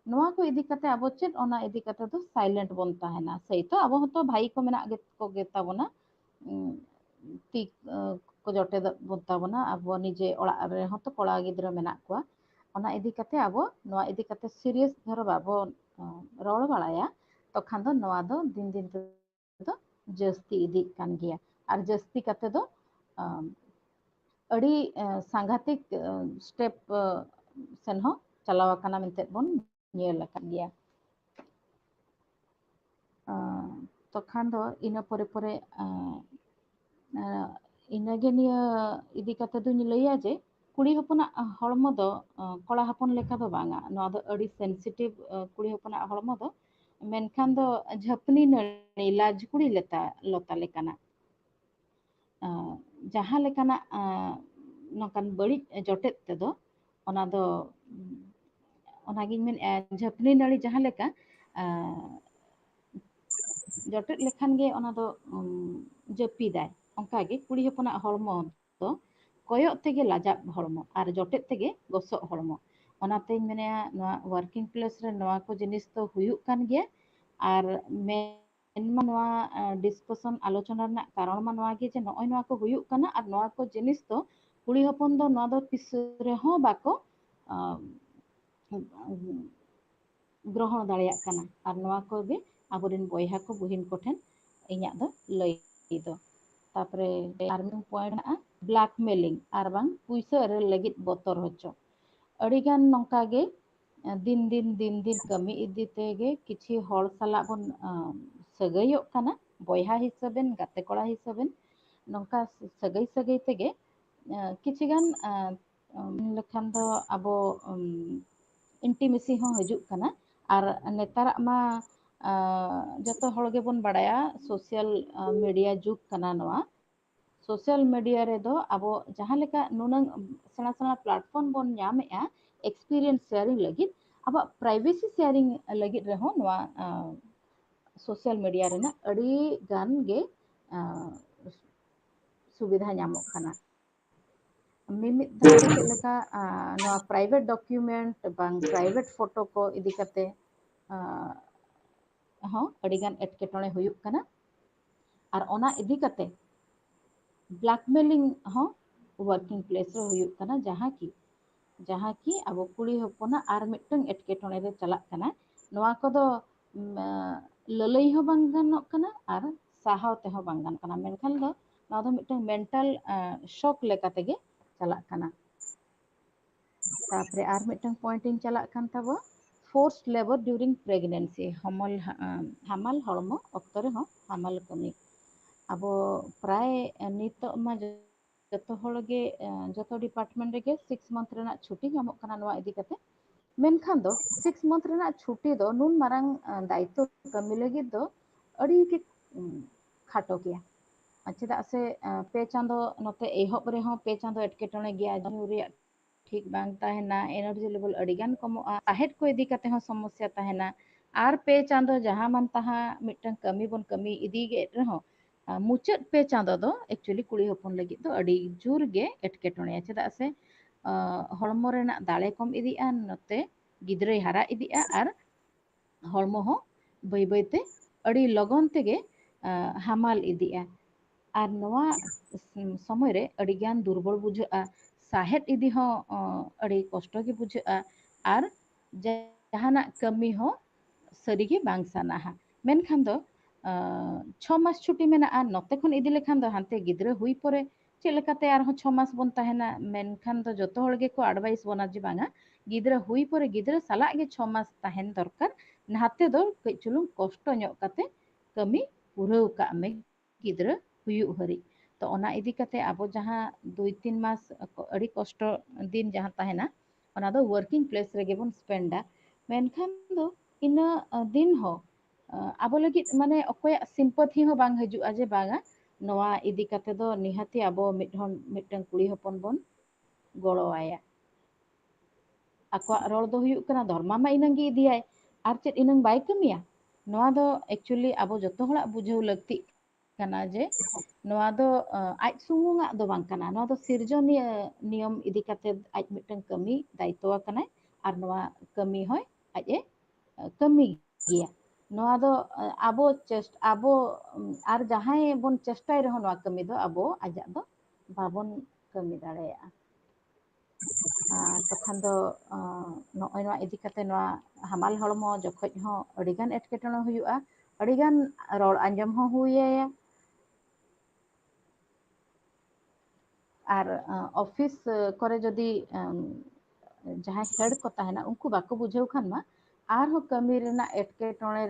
नोआ को इदी कते अब चेत ओना इदी कते दो साइलेंट बन ताहेना सही तो अब तो भाई को मेना गे को गेता बना ती को जटे बता बना अब निजे ओड़ा रे हो तो कोड़ा गिद्रा मेना को ओना इदी कते अब नोआ इदी कते सीरियस धरो बाबो रोल बाड़ाया तो खान दो नोआ दो दिन तो जस्ती इदी कान गया और जस्ती कते दो अड़ी सांघातिक स्टेप सेन हो चलावा कना मेनते बन नियल गया तो खान दो इना परे परे इनागे निया इदी कते दुनी लैया जे कुड़ी हपना हड़मो दो कड़ा हपन लेका दो बांगा नवा दो अड़ी सेंसिटिव कुड़ी हपना हड़मो दो मेनखान दो झपनी नड़ी लाज कुड़ी लेता लता लेकाना जहाँ लेकाना नौकान बड़ी जटेत तेदो ओना दो ओनागिन मेन झपनी नड़ी जहाँ लेका जटेत लेखान गे ओना दो जपीदाय onka ge kuri hopona hormo do koyok tege lajak hormo ar jotet tege gosok hormo onateñ menea noa working place re noa ko jinis to huyuk kan ge ar menma noa discussion alochona rena karon ma noa ge je noy noa ko huyuk kana ar noa ko jinis to kuri hopon do noa do tis reho bako ग्रहण दाड़ियाक काना are नोआ को गे आबोरेन बयहा को बहिन को ठेन इᱧᱟᱜ ᱫᱚ लई दो तापरे आर मिदुं पॉइंट ना ब्लैकमेलिंग आर बांग पुइसा अरेल लगित बोतर होचो अड़ीगान नोंका गे दिन दिन दिन दिन कमी इदी तेगे किछि हड़ साला बन सगैयोक काना बयहा हिसाबेन गाते कोड़ा हिसाबेन नोंका सगै सगै तेगे किछि गान लेखान दो आबो इंटीमेसी हो हजुक काना आर नेताराक मा जतो हड़ गेबोन बाड़ाया सोशल मीडिया जुग काना नोआ सोशल मीडिया रे दो आबो जहां लेका नुनंग सेना सेना प्लेटफॉर्म बोन ᱧᱟᱢᱮᱜᱼᱟ एक्सपीरियंस शेयरिंग लगित अब प्राइवेसी शेयरिंग लगित रहो नोआ सोशल मीडिया रेना अड़ी गान गे सुविधा ᱧᱟᱢᱚᱜ ᱠᱟᱱᱟ मिमित धाव दो चेक लेका नोआ प्राइवेट डॉक्यूमेंट बांग प्राइवेट फोटो को इदी कते हो अड़ी गान एटकेटोणे हुयुक काना आर ओना इदी कते ब्लैकमेलिंग हो वर्किंग प्लेस रे हुयुक काना जहाँ की अब कुड़ी हपना आर मिटन एटकेटोणे रे चलाक काना नोआ कोदो ललई हो बांग गानोक काना आर साहाव ते हो बांग गान काना मेनखान दो नोआ दो मिटन मेंटल शॉक लेका तेगे चलाक काना तापरे आर मिटन पॉइंट इन चलाक कान ताबो फोर्स्ड लेबर ड्यूरिंग प्रेगनेंसी हामाल हड़मो अक्तो रे हो हामाल कमी अब प्राय नितो मा जतो हड़ गे जतो डिपार्टमेंट रे गे 6 मंथ रेना छुट्टी ᱧᱟᱢᱚᱜ ᱠᱟᱱᱟ ᱱᱚᱣᱟ ᱤᱫᱤ ᱠᱟᱛᱮ मेनखान दो 6 मंथ रेना छुट्टी दो नुन मारांग दायित्व कमी लगी दो अड़ी के खाटो गया चेदा से पे चांदो नोते एहब रे हो पे चांदो एटकेटोणे गया जनु रे ठीक बांग ताहेना एनर्जी लेवल अड़ीगान कमोआ आहेट को इदी कते हो समस्या ताहेना आर पे चांदो जहां मन तहा मिटन कमी बोन कमी इदी गे रहो मुचाद पे चांदो दो एक्चुअली कुड़ी हपन लगी दो अड़ी जोर गे एटकेटोणे चेदा से हड़मो रेना दाड़े कम इदिया नोते गिद्रे हारा इदिया आर हड़मो हो बै बैते अड़ी लगन तेगे हामाल इदिया आर नोआ समय रे अड़ी ज्ञान दुर्बल बुझा साहेद इदी हो अड़ी कष्ट गे बुझा आर जहाना कमी हो सरीगे बांग साना मेनखान दो 6 मास छुट्टी मेना नोते खन इदी लेखान दो हानते गिद्रे हुई परे चेक लेकाते आर हो 6 मास बोन ताहेना मेनखान दो जतो हड़ गे को एडवाइस बोना जे बांगा गिद्रे हुई परे गिद्रे साला गे 6 मास ताहेन दरकार नाते दो कई चुलुंग कष्ट ᱧᱚᱜ कते कमी पुरौ का मे गिद्रे हुयुग हरि तो ओना इदी कते आबो जहां 2-3 मास अड़ी कष्ट दिन जहां ताहेना ओना दो वर्किंग प्लेस रेगे बोन स्पेंडा मेनखान दो इना दिन हो आबो लगी माने अकोय सिंपैथी हो बांग हजुआ जे बांगा नोआ इदी कते दो निहाती आबो मिटन कुड़ी हपन बोन गड़ो आया आकोआ रोड दो हुयुग कना धर्मा मा इनंग गे इदियाय आर चेत इनंग बाय कमिया नोआ दो एक्चुअली आबो जतो हड़ा बुझाव लगती kana je noa do aj sumunga do bang kana noa do sirjoniya niyam idi kate aj mitang kami daitwa kana ar noa kami hoy aj e kami giya noa do abo ar jahay bon chestai reho noa kami do abo ajak do babon kami dareya तखन दो नॉय नोआ इदी कते नोआ हामाल हड़मो जखज हो अड़ीगान एटकेटोणे हुयुआ अड़ीगान road आंजम हो हुया are office करे जदि जहां हेड को ताहेना उनको बाको बुझाव खान मा आर हो कमी रेना एटकेटोणे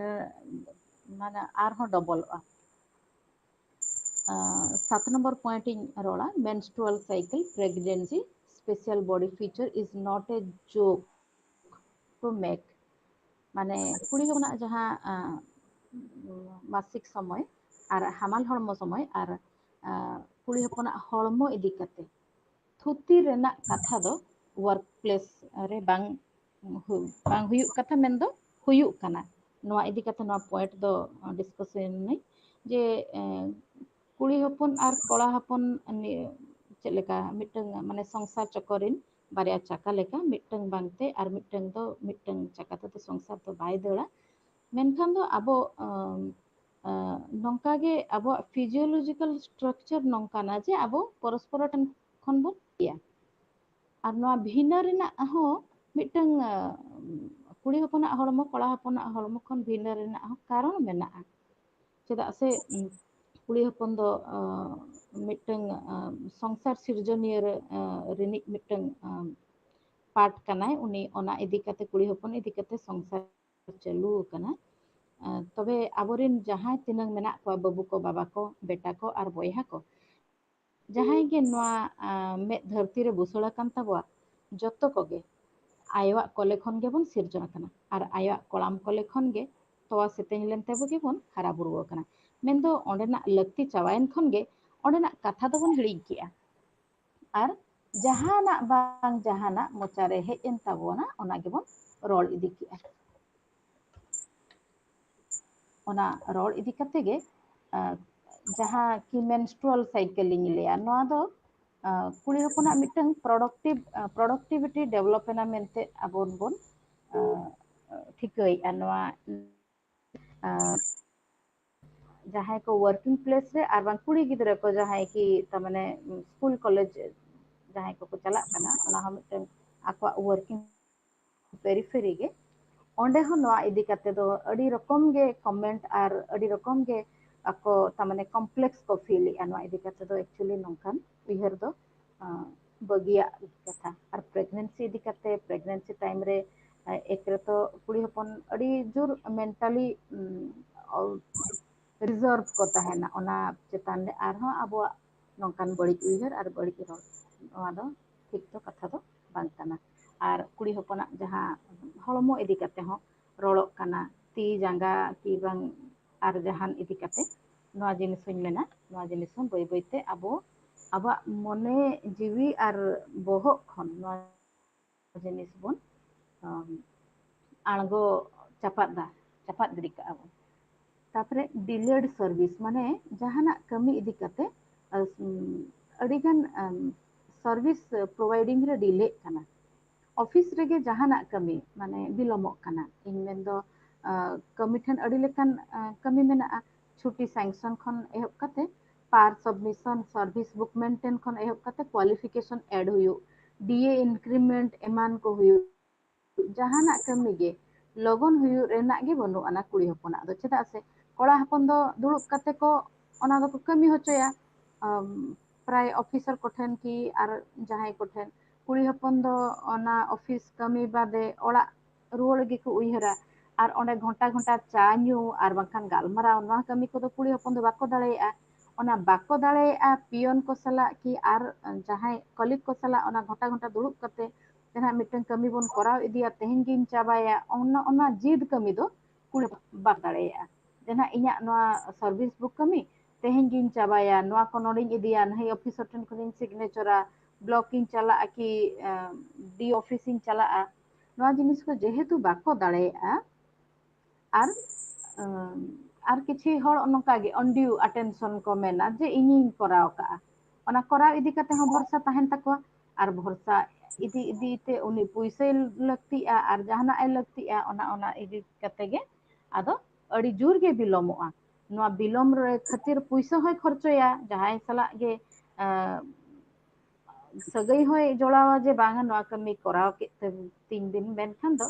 माने आर हो डबलआ 7 नंबर पॉइंट इन रोड़ा menstrual cycle pregnancy special body feature is not a joke to make. মানে কুড়ি হপনাᱜ jahan মাসিক সময় আর হামাল হড়মো সময় আর কুড়ি হপনাᱜ হড়মো ইদি কাতে থুতি রেনাᱜ কাথা দো ওয়ার্ক প্লেস রে বাং হুᱭᱩᱜ ᱠᱟᱛᱷᱟ ᱢᱮᱱᱫᱚ ᱦᱩᱭᱩᱜ ᱠᱟᱱᱟ ᱱᱚᱣᱟ ᱤᱫᱤ ᱠᱟᱛᱮ ᱱᱚᱣᱟ ᱯᱚᱭᱮंᱴ ᱫᱚ ᱰᱤᱥᱠᱟᱥᱮᱱ ᱱᱟᱹᱧ ᱡᱮ ᱠᱩᱲᱤ ᱦᱚᱯᱚᱱ ᱟᱨ ᱠᱚᱲᱟ ᱦᱚᱯᱚᱱ ᱪᱮᱫ ᱞᱮᱠᱟ ᱢᱤᱫᱴᱟᱝ ᱢᱟᱱᱮ ᱥᱚᱝᱥᱟᱨ ᱪᱚᱠᱚᱨᱤᱱ ᱵᱟᱨᱭᱟ ᱪᱟᱠᱟ ᱞᱮᱠᱟ ᱢᱤᱫᱴᱟᱝ ᱵᱟᱝᱛᱮ ᱟᱨ ᱢᱤᱫᱴᱟᱝ ᱫᱚ ᱢᱤᱫᱴᱟᱝ ᱪᱟᱠᱟ ᱛᱮᱫᱚ ᱥᱚᱝᱥᱟᱨ ᱫᱚ ᱵᱟᱭ ᱫᱟᱹᱲᱟ ᱢᱮᱱᱠᱷᱟन ᱫᱚ ᱟᱵᱚ ᱱᱚᱝᱠᱟ ᱜᱮ ᱟᱵᱚᱣᱟᱜ ᱯᱷᱤজিওᱞᱚᱡᱤᱠᱟᱞ ᱥᱴᱨᱟᱠচার ᱱᱚᱝᱠᱟᱱᱟ ᱡᱮ ᱟᱵᱚ ᱯᱚᱨᱚᱥᱯᱚᱨ ᱴᱷᱮᱱ ᱠᱷᱚᱱ ᱵᱚᱱ ᱤᱭᱟ ᱟᱨ ᱱᱚᱣᱟ ᱵᱷᱤᱱᱟᱹ ᱨᱮᱱᱟᱜ ᱦᱚᱸ ᱢᱤᱫᱴᱟᱝ ᱠᱩᱲᱤ ᱦᱚᱯᱚᱱᱟᱜ ᱦᱚᱲᱢᱚ ᱠᱚᱲᱟ ᱦᱚᱯᱚᱱᱟᱜ ᱦᱚᱲᱢᱚ ᱠᱷᱚᱱ ᱵᱷᱤᱱᱟᱹ ᱨᱮᱱᱟᱜ ᱦᱚᱸ ᱠᱟᱨᱚᱱ ᱢᱮᱱᱟᱜᱼᱟ ᱪᱮᱫᱟᱜ ᱥᱮ ᱠᱩᱲᱤ ᱦᱚᱯᱚᱱ ᱫᱚ ᱢᱤᱫᱴᱟᱝ ᱥᱚᱝᱥᱟᱨ ᱥᱤᱨᱡᱚᱱᱤᱭᱟᱹ ᱨᱤᱱᱤᱡ ᱢᱤᱫᱴᱟᱝ ᱯᱟᱴ ᱠᱟᱱᱟᱭ ᱩᱱᱤ ᱚᱱᱟ ᱤᱫᱤ ᱠᱟᱛᱮ ᱠᱩᱲᱤ ᱦᱚᱯᱚᱱ ᱤᱫᱤ ᱠᱟᱛᱮ ᱥᱚᱝᱥᱟर ᱪᱟᱹᱞᱩ ᱟᱠᱟᱱᱟ ᱛᱚᱵᱮ ᱟᱵᱚᱨᱮᱱ ᱡᱟᱦᱟᱸᱭ ᱛᱤᱱᱟᱹᱜ ᱢᱮᱱᱟᱜ ᱠᱚᱣᱟ ᱵᱟᱹᱵᱩ ᱠᱚ ᱵᱟᱵᱟ ᱠᱚ ᱵᱮᱴᱟ ᱠᱚ ᱟᱨ ᱵᱚᱭᱦᱟ ᱠᱚ ᱡᱟᱦᱟᱸᱭ ᱜᱮ ᱱᱚᱣᱟ ᱢᱮᱫ ᱫᱷᱟᱹᱨᱛᱤ ᱨᱮ ᱵᱩᱥᱟᱹᱲ ᱟᱠᱟᱱ ᱛᱟᱵᱚᱣᱟ ᱡᱚᱛᱚ ᱠᱚᱜᱮ ᱟᱭᱳᱣᱟᱜ ᱠᱚᱞᱮ ᱠᱷᱚᱱ ᱜᱮᱵᱚᱱ ᱥᱤᱨᱡᱚᱱ ᱟᱠᱟᱱᱟ ᱟᱨ ᱟᱭᱳᱣᱟᱜ ᱠᱚᱲᱟᱢ ᱠᱚᱞᱮ ᱠᱷᱚᱱ ᱜᱮ ᱛᱚᱣᱟ ᱥᱮᱛᱮᱧ ᱞᱮᱱ ᱛᱮᱵᱚ ᱜᱮᱵᱚᱱ ᱦᱟᱨᱟ ᱵᱩᱨᱩ ᱟᱠᱟᱱᱟ ᱢᱮᱱᱫᱚ ᱚᱸᱰᱮᱱᱟᱜ ᱞᱟᱹᱠᱛᱤ ᱪᱟᱵᱟᱭᱮᱱ ᱠᱷᱚᱱ ᱜᱮ ᱚᱸᱰᱮᱱᱟᱜ ᱠᱟᱛᱷᱟ ᱫᱚᱵᱚᱱ ᱦᱤᱲᱤᱧ ᱠᱮᱜᱼᱟ ᱟᱨ ᱡᱟᱦᱟᱱᱟᱜ ᱵᱟᱝ ᱡᱟᱦᱟᱱᱟᱜ ᱢᱚᱪᱟᱨᱮ ᱦᱮᱡ ᱮᱱ ᱛᱟᱵᱚᱱᱟ ᱚᱱᱟ ᱜᱮᱵᱚᱱ ᱨᱚᱲ ᱤᱫᱤ ᱠᱮᱜᱼᱟ ᱚᱱᱟ ᱨᱚᱲ ᱤᱫᱤ ᱠᱟᱛᱮ ᱜᱮ ᱡᱟᱦᱟᱸ ᱠᱤ ᱢᱮᱱᱥᱴᱨᱩᱣᱟᱞ ᱥᱟᱭᱠᱮᱞ ᱤᱧ ᱞᱟᱹᱭᱟ ᱱᱚᱣᱟ ᱫᱚ ᱠᱩᱲᱤ ᱦᱚᱯᱚᱱᱟᱜ ᱢᱤᱫᱴᱟᱝ ᱯᱨᱚᱰᱟᱠᱴᱤভিটি ᱰᱮᱵᱷᱞᱚᱯᱮᱱᱟ ᱢᱮᱱᱛᱮ ᱟᱵᱚ ᱵᱚᱱ ᱴᱷᱤᱠᱟᱹᱭᱮᱫᱼᱟ ᱱᱚᱣᱟ ᱡᱟᱦᱟᱸᱭ ᱠᱚ ᱳয়ার্কিং প্লেস ᱨᱮ ᱟᱨ ᱵᱟᱝ ᱠᱩᱲᱤ ᱜᱤᱫᱽᱨᱟᱹ ᱠᱚ ᱡᱟᱦᱟᱸᱭ ᱠᱤ ᱛᱟর ᱢᱟᱱᱮ ᱥᱠᱩᱞ ᱠᱚᱞᱮᱡᱽ ᱡᱟᱦᱟᱸᱭ ᱠᱚᱠᱚ ᱪᱟᱞᱟᱜ ᱠᱟᱱᱟ ᱚᱱᱟ ᱦᱚᱸ ᱢᱤᱫᱴᱟᱝ ᱟᱠᱚᱣᱟᱜ ᱳয়ার্কিং ᱯᱮᱨᱤᱯᱷᱮᱨᱤ ᱜᱮ ᱚᱸᱰᱮ ᱦᱚᱸ ᱱᱚᱣᱟ ᱤᱫᱤ ᱠᱟᱛᱮ ᱫᱚ ᱟᱹᱰᱤ ᱨᱚᱠᱚᱢ ᱜᱮ ᱠᱚᱢᱮᱱᱴ ᱟᱨ ᱟᱹᱰᱤ ᱨᱚᱠᱚᱢ ᱜᱮ ᱟᱠᱚ ᱛᱟর ᱢᱟᱱᱮ ᱠᱚᱢᱯᱞᱮক্স ᱠᱚ ᱯᱷᱤᱞ ᱮᱜᱼᱟ ᱱᱚᱣᱟ ᱤᱫᱤ ᱠᱟᱛᱮ ᱫᱚ ᱮᱠᱪᱩᱭᱮᱞᱤ ᱱᱚᱝᱠᱟᱱ ᱩᱭᱦᱟᱹᱨ ᱫᱚ ᱵᱟᱹᱜᱤᱭᱟᱜ ᱠᱟᱛᱷᱟ ᱟᱨ ᱯᱨᱮᱜᱱᱮᱱᱥᱤ ᱤᱫᱤ ᱠᱟᱛᱮ ᱯᱨᱮᱜᱱᱮᱱᱥᱤ ᱴᱟᱭᱤᱢ ᱨᱮ ᱮᱠ ᱨᱮᱛᱚ ᱠᱩᱲᱤ ᱦᱚᱯᱚᱱ ᱟᱹᱰᱤ ᱡᱳᱨ mentally reserve ko tahena ona chetan re arhon abuak nongkan badik uiher ar badik rol noa do ঠিক তো কথা do bang kana আর কুড়ি হপনাক যাহা হড়মো ইদি কাতে হon রড়ক kana ti janga ki bang আর jahan ইদি কাতে noa জিনিস হইন মেনা noa জিনিস হon বই বইতে abo আবা মনে জিবি আর বহক খন noa জিনিস বন আড়গো চাপাত গিরি ka abo তারপরে ডিলেড সার্ভিস মানে জাহানাক কামি ইদি কাতে আডিগান সার্ভিস প্রোভাইডিং রে ডিলে কানা অফিস রেগে জাহানাক কামি মানে বিলমক কানা ইন মেনদো কামি ঠেন আডি লেকান কামি মেনা'a ছুটি স্যাংশন খন এহব কাতে পার সাবমিশন সার্ভিস বুক মেনটেন খন এহব কাতে কোয়ালিফিকেশন এড হুয়ু ডিএ ইনক্রিমেন্ট এমান কো হুয়ু জাহানাক কামি গে লগন হুᱭᱩᱜ ᱨᱮᱱᱟᱜ ᱜᱮ ᱵᱟᱹᱱᱩᱜ ᱟᱱᱟ ᱠᱩᱲᱤ ᱦᱚᱯᱚᱱᱟᱜ ᱫᱚ ᱪᱮᱫᱟᱜ ᱥᱮ ᱠᱚᱲᱟ ᱦᱚᱯᱚᱱ ᱫᱚ ᱫᱩᱲᱩᱵ ᱠᱟᱛᱮ ᱠᱚ ᱚᱱᱟ ᱫᱚᱠᱚ ᱠᱟᱹᱢᱤ ᱦᱚᱪᱚᱭᱟ ᱯᱨᱟᱭ ᱚᱯᱷᱤᱥᱟᱨ ᱠᱚᱴᱷᱮᱱ ᱠᱤ ᱟᱨ ᱡᱟᱦᱟᱸᱭ ᱠᱚᱴᱷᱮᱱ ᱠᱩᱲᱤ ᱦᱚᱯᱚᱱ ᱫᱚ ᱚᱱᱟ ᱚᱯᱷᱤᱥ ᱠᱟᱹᱢᱤ ᱵᱟᱫᱮ ᱚᱲᱟᱜ ᱨᱩᱣᱟᱹᱲ ᱜᱮᱠᱚ ᱩᱭᱦᱟᱹᱨᱟ ᱟᱨ ᱚᱸᱰᱮ ᱜᱷᱚᱱᱴᱟ ᱜᱷᱚᱱᱴᱟ ᱪᱟ ᱧᱩ ᱟᱨ ᱵᱟᱝᱠᱷᱟᱱ ᱜᱟᱞᱢᱟᱨᱟᱣ ᱱᱚᱣᱟ ᱠᱟᱹᱢᱤ ᱠᱚᱫᱚ ᱠᱩᱲᱤ ᱦᱚᱯᱚᱱ ᱫᱚ ᱵᱟᱠᱚ ᱫᱟᱲᱮᱭᱟᱜᱼᱟ ᱚᱱᱟ ᱵᱟᱠᱚ ᱫᱟᱲᱮᱭᱟᱜᱼᱟ ᱯᱤᱭᱚᱱ ᱠᱚ ᱥᱟᱞᱟᱜ ᱠᱤ ᱟᱨ ᱡᱟᱦᱟᱸᱭ ᱠᱚᱞᱤᱜ ᱠᱚ ᱥᱟᱞᱟᱜ ᱚᱱᱟ ᱜᱷᱚᱱᱴᱟ ᱜᱷᱚᱱᱴᱟ ᱫᱩᱲᱩᱵ ᱠᱟᱛᱮ ᱡᱟᱦᱟᱸ ᱢᱤᱫᱴᱟᱝ ᱠᱟᱹᱢᱤ ᱵᱚᱱ ᱠᱚᱨᱟᱣ ᱤᱫᱤᱭᱟ ᱛᱮᱦᱮᱧ ᱜᱤᱧ ᱪᱟᱵᱟᱭᱟ ᱚᱱᱟ ᱡᱤᱫ ᱠᱟᱹᱢᱤ ᱫᱚ ᱠᱩᱲᱤ ᱵᱟᱠ ᱫᱟᱲᱮᱭᱟᱜᱼᱟ ᱡᱟᱦᱟᱸ ᱤᱧᱟᱹᱜ ᱱᱚᱣᱟ ᱥᱟর্ভিস বুক ᱠᱟᱹᱢᱤ ᱛᱮᱦᱮᱧ ᱜᱤᱧ ᱪᱟᱵᱟᱭᱟ ᱱᱚᱣᱟ ᱠᱚ ᱱᱚᱰᱮᱧ ᱤᱫᱤᱭᱟ ᱱᱟᱹᱭ ᱚᱯᱷᱤᱥᱟᱨ ᱴᱷᱮᱱ ᱠᱷᱚᱱᱤᱧ ᱥᱤᱜᱱᱮᱪᱟᱨᱟ ব্লক ইᱧ ᱪᱟᱞᱟᱜᱼᱟ ᱠᱤ ডি অফিস ইᱧ ᱪᱟᱞᱟᱜᱼᱟ ᱱᱚᱣᱟ ᱡᱤনিস ᱠᱚ যেহেতু ᱵᱟᱠᱚ ᱫᱟᱲᱮᱭᱟᱜᱼᱟ আর কিছু হড় নᱚᱝᱠᱟ ᱜᱮ অনডিউ অ্যাটেনশন ko mena je ᱤᱧᱤᱧ ᱠᱚᱨᱟᱣ ᱠᱟᱜᱼᱟ ᱚᱱᱟ ᱠᱚᱨᱟᱣ ᱤᱫᱤ ᱠᱟᱛᱮ ᱦᱚᱸ ᱵᱷᱚᱨᱥᱟ ᱛᱟᱦᱮᱱ ᱛᱟᱠᱚᱣᱟ ᱟᱨ ᱵᱷᱚᱨᱥᱟ ᱤᱫᱤ ᱤᱫᱤᱛᱮ ᱩᱱᱤ ᱯᱩᱭᱥᱟᱹᱭ ᱞᱟᱹᱠᱛᱤᱜᱼᱟ ᱟᱨ ᱡᱟᱦᱟᱱᱟᱜ ᱮ ᱞᱟᱹᱠᱛᱤᱜᱼᱟ ᱚᱱᱟ ᱤᱫᱤ ᱠᱟᱛᱮ ᱜᱮ ᱟᱫᱚ ᱟᱹᱰᱤ ᱡᱳᱨ ᱜᱮ ᱵᱤᱞᱚᱢᱚᱜᱼᱟ ᱱᱚᱣᱟ ᱵᱤᱞᱚᱢ ᱨᱮ ᱠᱷᱟᱹᱛᱤᱨ ᱯᱩᱭᱥᱟᱹ ᱦᱚᱸᱭ ᱠᱷᱚᱨᱪᱚᱭᱟ ᱡᱟᱦᱟᱸᱭ ᱥᱟᱞᱟᱜ ᱜᱮ ᱥᱟᱹᱜᱟᱹᱭ ᱦᱚᱸᱭ ᱡᱚᱲᱟᱣᱟ ᱡᱮ ᱵᱟᱝᱟ ᱱᱚᱣᱟ ᱠᱟᱹᱢᱤ ᱠᱚᱨᱟᱣ ᱠᱮᱫ ᱛᱤᱧ ᱵᱤᱱ ᱢᱮᱱᱠᱷᱟᱱ ᱫᱚ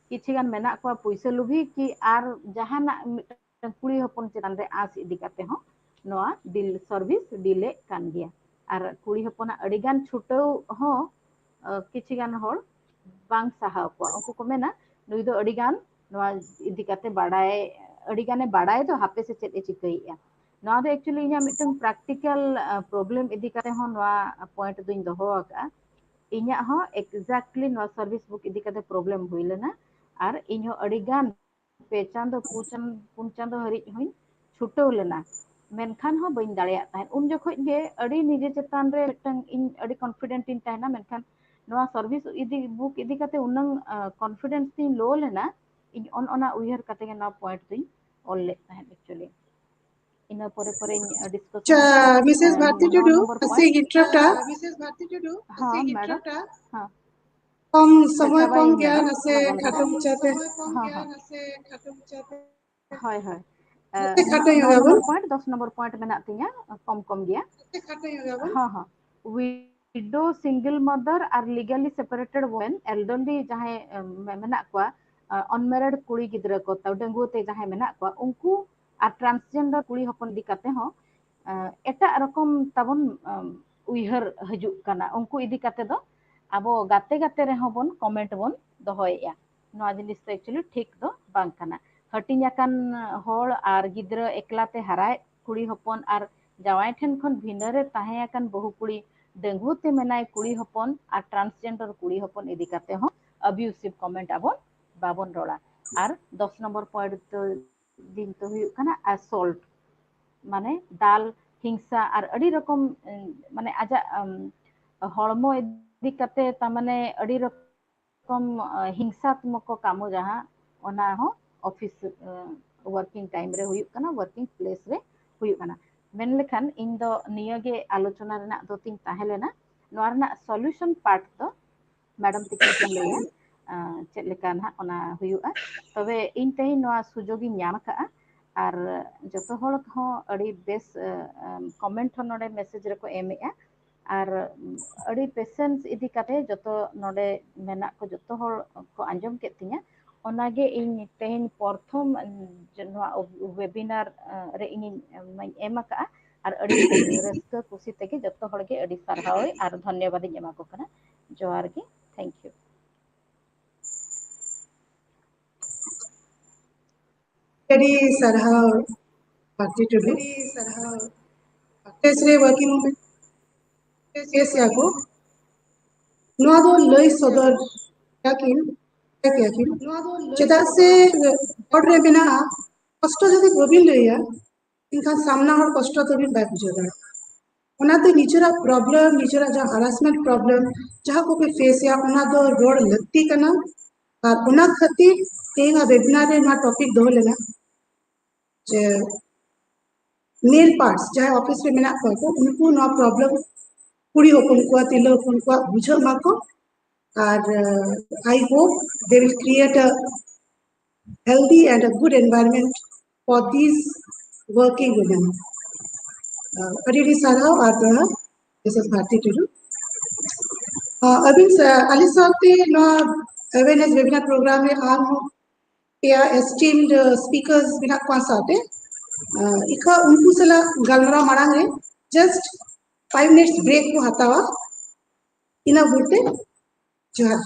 ᱠᱤᱪᱷᱤ ᱜᱟᱱ ᱢᱮᱱᱟᱜ ᱠᱚᱣᱟ ᱯᱩᱭᱥᱟᱹ ᱞᱩᱵᱷᱤ ᱠᱤ ᱟᱨ ᱡᱟᱦᱟᱱᱟᱜ ᱢᱤᱫᱴᱟᱝ ᱠᱩᱲᱤ ᱦᱚᱯᱚᱱ ᱪᱮᱛᱟᱱ ᱨᱮ ᱟᱸᱥ ᱤᱫᱤ ᱠᱟᱛᱮ ᱦᱚᱸ ᱱᱚᱣᱟ ᱥᱟর্ভিস ᱰᱤᱞᱮ ᱠᱟᱱ ᱜᱮᱭᱟ ᱟᱨ ᱠᱩᱲᱤ ᱦᱚᱯᱚᱱᱟᱜ ᱟᱹᱰᱤᱜᱟᱱ ᱪᱷᱩᱴᱟᱹᱣ ᱦᱚᱸ ᱠᱤᱪᱷᱤ ᱜᱟᱱ ᱦᱚᱲ ᱵᱟᱝ ᱥᱟᱦᱟᱣ ᱠᱚᱣᱟ ᱩᱱᱠᱩ ᱠᱚ ᱢᱮᱱᱟ ᱱᱩᱭ ᱫᱚ ᱟᱹᱰᱤᱜᱟᱱ ᱱᱚᱣᱟ ᱤᱫᱤ ᱠᱟᱛᱮ ᱵᱟᱰᱟᱭ ᱟᱹᱰᱤᱜᱟᱱᱮ ᱵᱟᱰᱟᱭ ᱫᱚ ᱦᱟᱯᱮ ᱥᱮ ᱪᱮᱫ ᱮ ᱪᱤᱠᱟᱹᱭᱮᱫᱼᱟ ᱱᱚᱣᱟ ᱫᱚ ᱮᱠᱪᱩᱭᱮᱞᱤ ᱤᱧᱟᱹᱜ ᱢᱤᱫᱴᱟᱝ ᱯᱨᱮᱠᱴᱤᱠᱮᱞ ᱯᱨᱚᱵᱞᱮᱢ ᱤᱫᱤ ᱠᱟᱛᱮ ᱦᱚᱸ ᱱᱚᱣᱟ ᱯᱚᱭᱮंᱴ ᱫᱚᱧ ᱫᱚᱦᱚ ᱟᱠᱟᱫᱼᱟ इन्या हो एक्जैक्टली नो सर्विस बुक इदी कते प्रॉब्लम हुई लेना और इन्हो अडिगान पे चांदो पुन चांदो हरि हुई छुटो लेना मेनखान हो बइन दाड़िया ताहन उन जखोज गे अड़ी निजे चेतान रे मिटन इन अड़ी कॉन्फिडेंट इन ताहना मेनखान नोआ सर्विस इदी बुक इदी कते उनंग कॉन्फिडेंस तीन लो लेना इन ऑन ओना उयहर कते गे ना पॉइंट तीन ऑल ले ताहन एक्चुअली इन परे डिस्कशन Mrs. Bharti नो Tudu, number saying point interrupt. हाँ मैडम हाँ कम से समय चाबाई कम गया मैडम नसे लगन खाटो मुचाते हाँ हाँ हाय हाय खाटो नौ योगा नंबर बन पॉइंट 10 नंबर पॉइंट में तिया कम कम गया हाँ हाँ विडो सिंगल मदर और लीगली सेपरेटेड वुमेन एल्डरली जहां मेना को अनमेरिड कुड़ी गिद्रा को तब डेंगू ते जहां मेना को उनको और ट्रांसजेंडर कुड़ी हपन दी काते हो एटा रकम तबन उइहर हजु काना उनको इदी काते दो आबो गाते गाते रे होबन कमेंट बन दोहयया नोआ जिनिस तो एक्चुअली ठीक दो बांग काना हटिन्याकान होड़ और गिद्रा एकलाते हराय कुड़ी हपन और जावाई ठेन खन भिनरे ताहेयाकान बहु कुड़ी डेंगू ते मेनाय कुड़ी हपन और ट्रांसजेंडर कुड़ी हपन इदी काते हो अब्यूसिव कमेंट आबो बाबन रोड़ा और 10 नंबर पॉइंट तो दिन तो हुई काना असॉल्ट माने दाल हिंसा और अड़ी रकम माने आजा हड़मो इदी काते तामाने अड़ी रकम हिंसात्मक काम जहां ओना हो ऑफिस वर्किंग टाइम रे हुई काना वर्किंग प्लेस रे हुई काना मेन लेखान इन दो नियगे आलोचना रेना दो तीन ताहेलेना नोआ रेना सॉल्यूशन पार्ट दो मैडम तकिन किन लैया चेक लेका ना ओना हुयुआ तबे इन तेही नोआ सुजोगी ᱧᱟᱢ का और जतो हड़ हो अड़ी बेस कमेंट हो नोडे मैसेज रे को एमेआ और अड़ी पेशेंस इदी काते जतो नोडे मेना को जतो हड़ को आंजम के तिया ओनागे इन तेहिन प्रथम नोआ वेबिनार रे इन एमा का और अड़ी रस्का खुशी तेगे जतो हड़ के अड़ी सारहाव और धन्यवाद इन एमा को कना जोहार गे thank you Very sarha Bharti Tudu. Tesre working women. Yes, yago. No ado loi sodor yakin. Yakin. Cheda se order bina कष्ट जदि गोबिन लइया इनका सामना और कष्ट तो भी बाय बुझेगा ओनाते निचरा प्रॉब्लम निचरा जा हरासमेंट प्रॉब्लम जहां को भी फेस या ओना दो रोड लगती कना और ओना खातिर तेगा वेबिनार रे ना टॉपिक दो लेना जे मेल पार्ट्स जहां ऑफिस रे मेना को उनको नो प्रॉब्लम कुड़ी होपन को तिलो होपन को बुझो माको और I hope they will create a healthy and a good environment for these working women. Aditi Sarha Adha, this is Bharti Tudu. Abin Alisate no awareness webinar program में आम हो या esteemed speakers बिना कौन साथे इका उनको सला गलमरा मरांग रे just 5 minutes break को हटावा इना बोलते जोहार